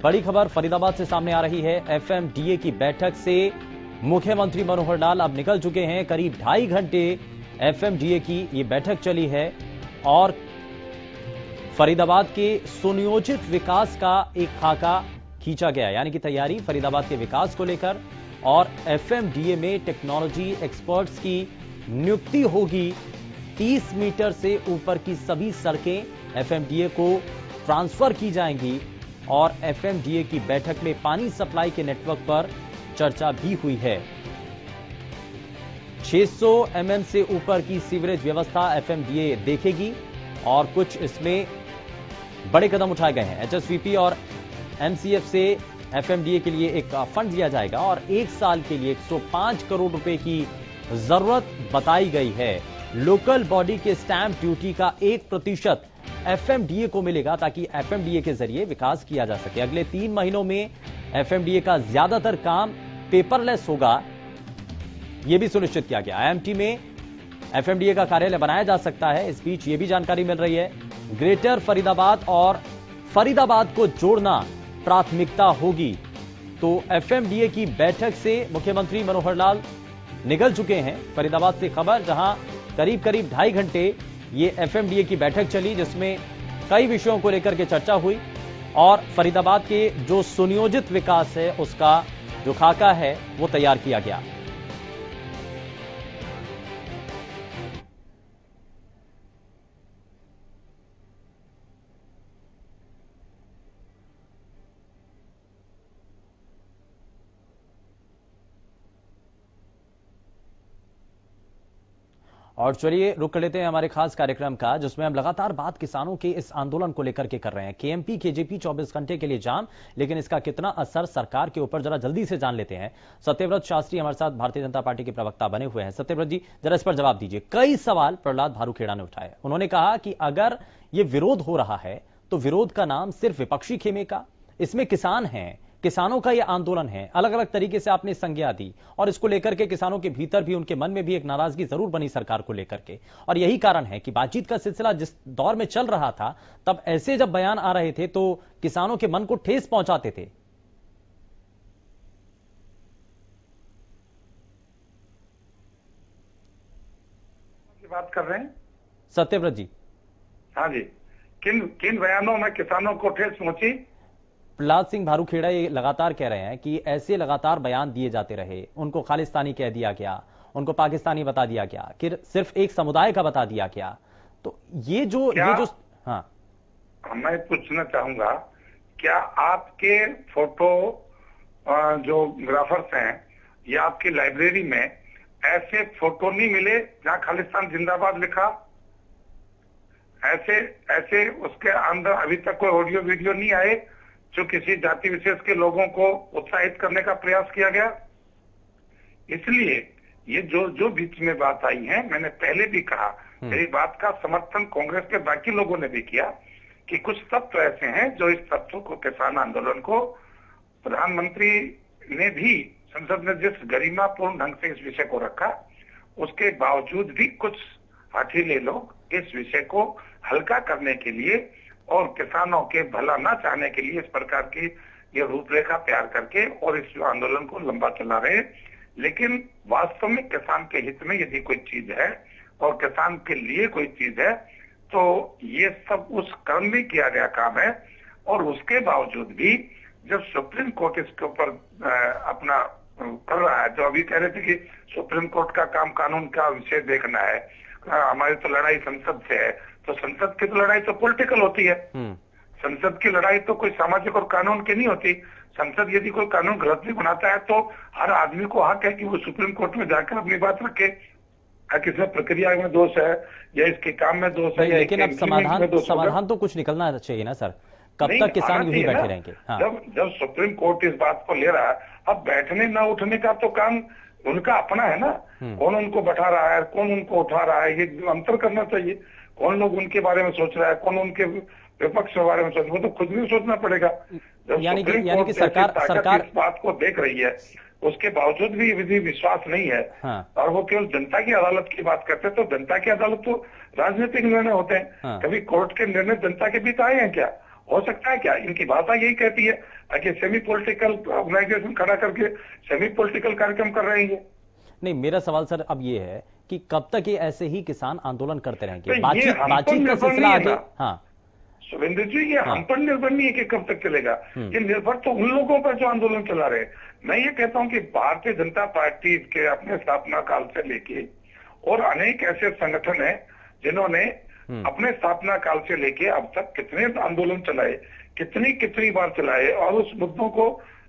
बड़ी खबर फरीदाबाद से सामने आ रही है। एफएमडीए की बैठक से मुख्यमंत्री मनोहर लाल अब निकल चुके हैं। करीब 2.5 घंटे एफएमडीए की ये बैठक चली है और फरीदाबाद के सुनियोजित विकास का एक खाका खींचा गया, यानी कि तैयारी फरीदाबाद के विकास को लेकर, और एफएमडीए में टेक्नोलॉजी एक्सपर्ट्स की नियुक्ति होगी। 30 मीटर से ऊपर की सभी सड़कें एफएमडीए को ट्रांसफर की जाएंगी और एफएमडीए की बैठक में पानी सप्लाई के नेटवर्क पर चर्चा भी हुई है। 600 mm से ऊपर की सीवरेज व्यवस्था एफएमडीए देखेगी और कुछ इसमें बड़े कदम उठाए गए हैं। एचएसवीपी और एमसीएफ से एफएमडीए के लिए एक फंड दिया जाएगा और 1 साल के लिए 105 करोड़ रुपए की जरूरत बताई गई है। लोकल बॉडी के स्टैंप ड्यूटी का 1% एफएमडीए को मिलेगा ताकि एफएमडीए के जरिए विकास किया जा सके। अगले 3 महीनों में एफएमडीए का ज्यादातर काम पेपरलेस होगा, यह भी सुनिश्चित किया गया। आईएमटी में एफएमडीए का कार्यालय बनाया जा सकता है। इस बीच यह भी जानकारी मिल रही है, ग्रेटर फरीदाबाद और फरीदाबाद को जोड़ना प्राथमिकता होगी। तो एफएमडीए की बैठक से मुख्यमंत्री मनोहर लाल निकल चुके हैं। फरीदाबाद से खबर, जहां करीब 2.5 घंटे ये एफएमडीए की बैठक चली, जिसमें कई विषयों को लेकर के चर्चा हुई और फरीदाबाद के जो सुनियोजित विकास है उसका जो खाका है वो तैयार किया गया। और चलिए रुक कर लेते हैं हमारे खास कार्यक्रम का, जिसमें हम लगातार बात किसानों के इस आंदोलन को लेकर के कर रहे हैं। केएमपी केजेपी 24 घंटे के लिए जाम, लेकिन इसका कितना असर सरकार के ऊपर जरा जल्दी से जान लेते हैं। सत्यव्रत शास्त्री हमारे साथ भारतीय जनता पार्टी के प्रवक्ता बने हुए हैं। सत्यव्रत जी, जरा इस पर जवाब दीजिए। कई सवाल प्रहलाद भारूखेड़ा ने उठाए। उन्होंने कहा कि अगर ये विरोध हो रहा है तो विरोध का नाम सिर्फ विपक्षी खेमे का, इसमें किसान हैं, किसानों का यह आंदोलन है, अलग अलग तरीके से आपने संज्ञा दी और इसको लेकर के किसानों के भीतर भी, उनके मन में भी एक नाराजगी जरूर बनी सरकार को लेकर के। और यही कारण है कि बातचीत का सिलसिला जिस दौर में चल रहा था, तब ऐसे जब बयान आ रहे थे तो किसानों के मन को ठेस पहुंचाते थे। बात कर रहे हैं सत्यव्रत जी? हाँ जी। किन बयानों में किसानों को ठेस पहुंची? प्रहलाद सिंह भारूखेड़ा ये लगातार कह रहे हैं कि ऐसे लगातार बयान दिए जाते रहे, उनको खालिस्तानी कह दिया गया, उनको पाकिस्तानी बता दिया गया, फिर सिर्फ एक समुदाय का बता दिया गया। तो ये जो हाँ, मैं पूछना चाहूंगा, क्या आपके फोटो जो ग्राफर्स हैं या आपकी लाइब्रेरी में ऐसे फोटो नहीं मिले जहां खालिस्तान जिंदाबाद लिखा? ऐसे उसके अंदर अभी तक कोई ऑडियो वीडियो नहीं आए जो किसी जाति विशेष के लोगों को उत्साहित करने का प्रयास किया गया? इसलिए ये जो बीच में बात आई है, मैंने पहले भी कहा, मेरी बात का समर्थन कांग्रेस के बाकी लोगों ने भी किया कि कुछ तत्व ऐसे हैं जो इस तत्व को, किसान आंदोलन को, प्रधानमंत्री ने भी संसद में जिस गरिमापूर्ण ढंग से इस विषय को रखा, उसके बावजूद भी कुछ हठीले लोग इस विषय को हल्का करने के लिए और किसानों के भला ना चाहने के लिए इस प्रकार की ये रूपरेखा तैयार करके और इस आंदोलन को लंबा चला रहे हैं। लेकिन वास्तव में किसान के हित में यदि कोई चीज है और किसान के लिए कोई चीज है, तो ये सब उस क्रम में किया गया काम है। और उसके बावजूद भी जब सुप्रीम कोर्ट इसके ऊपर अपना कर रहा है, जो अभी कह रहे थे कि सुप्रीम कोर्ट का काम कानून का विषय देखना है, हमारी तो लड़ाई संसद से है, तो संसद की तो लड़ाई तो पॉलिटिकल होती है। संसद की लड़ाई तो कोई सामाजिक और कानून की नहीं होती। संसद यदि कोई कानून गलत भी बनाता है तो हर आदमी को हक है कि वो सुप्रीम कोर्ट में जाकर अपनी बात रखे, किसी प्रक्रिया में दोष है या इसके काम में दोष है, लेकिन अब समाधान तो कुछ निकलना चाहिए ना सर। कब तक किसान यूं ही बैठे रहेंगे? हाँ। जब सुप्रीम कोर्ट इस बात को ले रहा है, अब बैठने ना उठने का तो काम उनका अपना है ना। कौन उनको बैठा रहा है, कौन उनको उठा रहा है, ये अंतर करना चाहिए। कौन लोग उनके बारे में सोच रहा है, कौन उनके विपक्ष के बारे में सोच, वो तो खुद भी सोचना पड़ेगा। यानी कि सरकार इस बात को देख रही है, उसके बावजूद भी विधि विश्वास नहीं है। हाँ। और वो केवल जनता की अदालत की बात करते हैं, तो जनता की अदालत तो राजनीतिक निर्णय होते हैं। हाँ। कभी कोर्ट के निर्णय जनता के बीच आए हैं क्या? हो सकता है क्या? इनकी भाषा यही कहती है कि सेमी पॉलिटिकल ऑर्गेनाइजेशन खड़ा करके सेमी पॉलिटिकल कार्यक्रम कर रहे हैं। नहीं, मेरा सवाल सर अब ये है कि कब तक ये ऐसे ही किसान आंदोलन करते रहेंगे? तो बातचीत का सिलसिला आगे। हाँ सुरेंद्र जी, ये हम पर निर्भर नहीं है कि कब तक चलेगा। ये निर्भर तो उन लोगों पर जो आंदोलन चला रहे हैं। मैं ये कहता हूं कि भारतीय जनता पार्टी के अपने स्थापना काल से लेके और अनेक ऐसे संगठन हैं जिन्होंने अपने स्थापना काल से लेके अब तक कितने आंदोलन चलाए, कितनी बार चलाए और उस मुद्दों को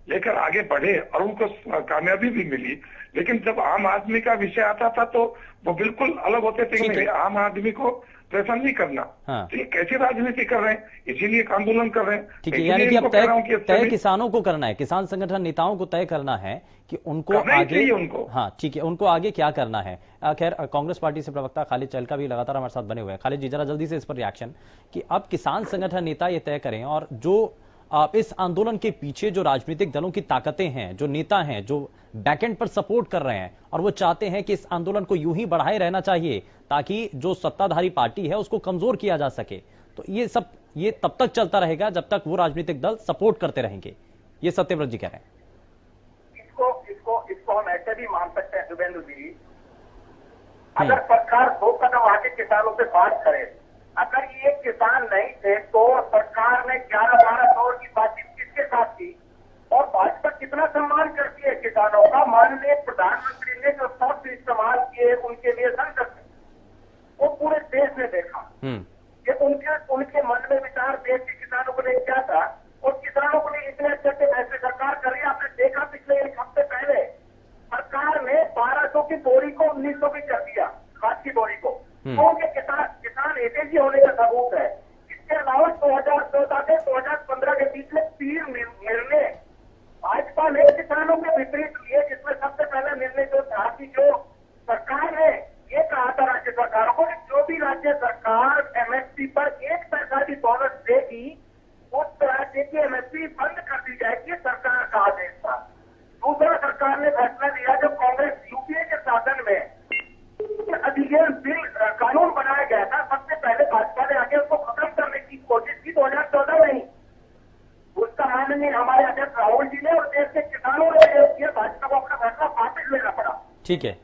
लेकर आगे बढ़े और उनको कामयाबी भी मिली। लेकिन जब आम आदमी का विषय आता था तो वो बिल्कुल अलग होते थे कि नहीं, आम आदमी को परेशान नहीं करना। हाँ। तो ये कैसी राजनीति कर रहे हैं? इसीलिए आंदोलन कर रहे हैं। ठीक है, यानी कि अब तय किसानों को करना है, किसान संगठन नेताओं को तय करना है कि उनको आगे उनको। हाँ ठीक है, उनको आगे क्या करना है। खैर, कांग्रेस पार्टी से प्रवक्ता खालिद चहलका भी लगातार हमारे साथ बने हुए हैं। खालिद जी, जरा जल्दी से इस पर रिएक्शन कि अब किसान संगठन नेता ये तय करें और जो इस आंदोलन के पीछे जो राजनीतिक दलों की ताकतें हैं, जो नेता हैं, जो बैकएंड पर सपोर्ट कर रहे हैं और वो चाहते हैं कि इस आंदोलन को यूं ही बढ़ाए रहना चाहिए ताकि जो सत्ताधारी पार्टी है उसको कमजोर किया जा सके। तो ये तब तक चलता रहेगा जब तक वो राजनीतिक दल सपोर्ट करते रहेंगे, ये सत्यव्रत जी कह रहे हैं। इसको हम ऐसे भी मान सकते हैं शुभेंदु जी, अगर सरकार 2 कदम आगे किसानों से बात करे, अगर ये किसान नहीं थे तो सरकार ने 11-12 करोड़ की बातचीत किसके साथ की और भाजपा कितना सम्मान करती है किसानों का। माननीय प्रधानमंत्री ने जो शब्द इस्तेमाल किए उनके लिए संकट, वो पूरे देश ने देखा कि उनके मन में विचार देश के किसानों को लिए क्या था और किसानों को लिए इतने अच्छे अच्छे फैसले सरकार कर रही है। आपने देखा पिछले 1 हफ्ते पहले सरकार ने 1200 की बोरी को 1900 भी कर दिया, खाद की बोरी को। तो उनके किसान एजेंसी होने का सबूत है। इसके अलावा 2014 से 2015 के बीच में 3 निर्णय भाजपा ने किसानों के विपरीत लिए, जिसमें सबसे पहला निर्णय जो था कि जो सरकार ने ये कहा था राज्य सरकारों को कि जो भी राज्य सरकार एमएसपी पर 1 पैसा भी बोनस देगी उस राज्य की एमएसपी बंद कर दी जाएगी, सरकार ठीक है,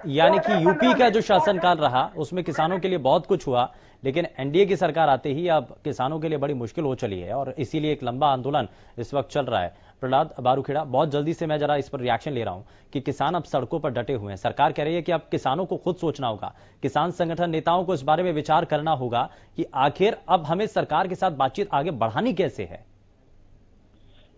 यानी कि यूपी का जो शासनकाल रहा उसमें किसानों के लिए बहुत कुछ हुआ, लेकिन एनडीए की सरकार आते ही अब किसानों के लिए बड़ी मुश्किल हो चली है और इसीलिए एक लंबा आंदोलन इस वक्त चल रहा है। प्रहलाद बारूखेड़ा, बहुत जल्दी से मैं जरा इस पर रिएक्शन ले रहा हूं कि किसान अब सड़कों पर डटे हुए हैं। सरकार कह रही है कि अब किसानों को खुद सोचना होगा, किसान संगठन नेताओं को इस बारे में विचार करना होगा कि आखिर अब हमें सरकार के साथ बातचीत आगे बढ़ानी कैसे है।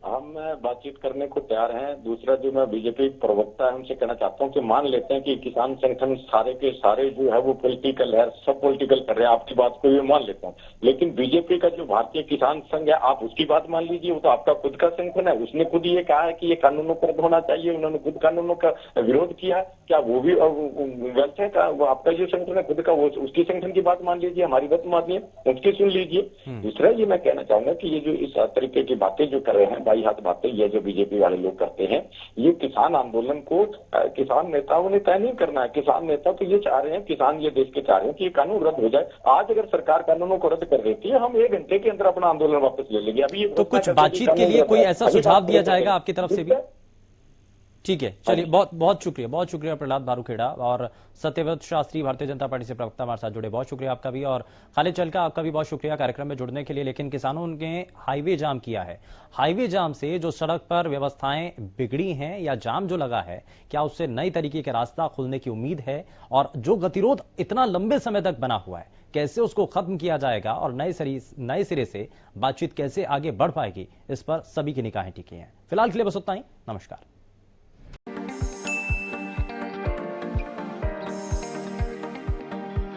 हम बातचीत करने को तैयार हैं। दूसरा, जो मैं बीजेपी प्रवक्ता है उनसे कहना चाहता हूं कि मान लेते हैं कि किसान संगठन सारे के सारे जो है वो पॉलिटिकल है, सब पॉलिटिकल कर रहे हैं, आपकी बात को भी मान लेता हूं, लेकिन बीजेपी का जो भारतीय किसान संघ है आप उसकी बात मान लीजिए, वो तो आपका खुद का संगठन है, उसने खुद ये कहा है कि ये कानूनों पर होना चाहिए, उन्होंने खुद कानूनों का विरोध किया। क्या वो भी व्यर्थ है का? वो आपका जो संगठन है खुद का, वो उसकी संगठन की बात मान लीजिए, हमारी बात मानिए, उसकी सुन लीजिए। दूसरा, ये मैं कहना चाहूंगा कि ये जो इस तरीके की बातें जो कर रहे हैं, बाई हाथ बातें ये जो बीजेपी वाले लोग करते हैं, ये किसान आंदोलन को किसान नेताओं ने तय नहीं करना है। किसान नेता तो ये चाह रहे हैं, किसान ये देश के चाह रहे हैं कि ये कानून रद्द हो जाए। आज अगर सरकार कानूनों को रद्द कर देती है, हम 1 घंटे के अंदर अपना आंदोलन वापस ले लेंगे। अभी तो कुछ बातचीत के लिए कोई ऐसा सुझाव दिया जाएगा आपकी तरफ से भी? ठीक है, चलिए, बहुत शुक्रिया प्रहलाद बारूखेड़ा और सत्यव्रत शास्त्री भारतीय जनता पार्टी से प्रवक्ता हमारे साथ जुड़े, बहुत शुक्रिया आपका भी, और खालिद चलका आपका भी बहुत शुक्रिया कार्यक्रम में जुड़ने के लिए। लेकिन किसानों ने हाईवे जाम किया है, हाईवे जाम से जो सड़क पर व्यवस्थाएं बिगड़ी हैं या जाम जो लगा है, क्या उससे नई तरीके का रास्ता खुलने की उम्मीद है? और जो गतिरोध इतना लंबे समय तक बना हुआ है, कैसे उसको खत्म किया जाएगा और नए सिरे से बातचीत कैसे आगे बढ़ पाएगी, इस पर सभी की निगाहें टिकी हैं। फिलहाल के लिए बस उतना ही, नमस्कार।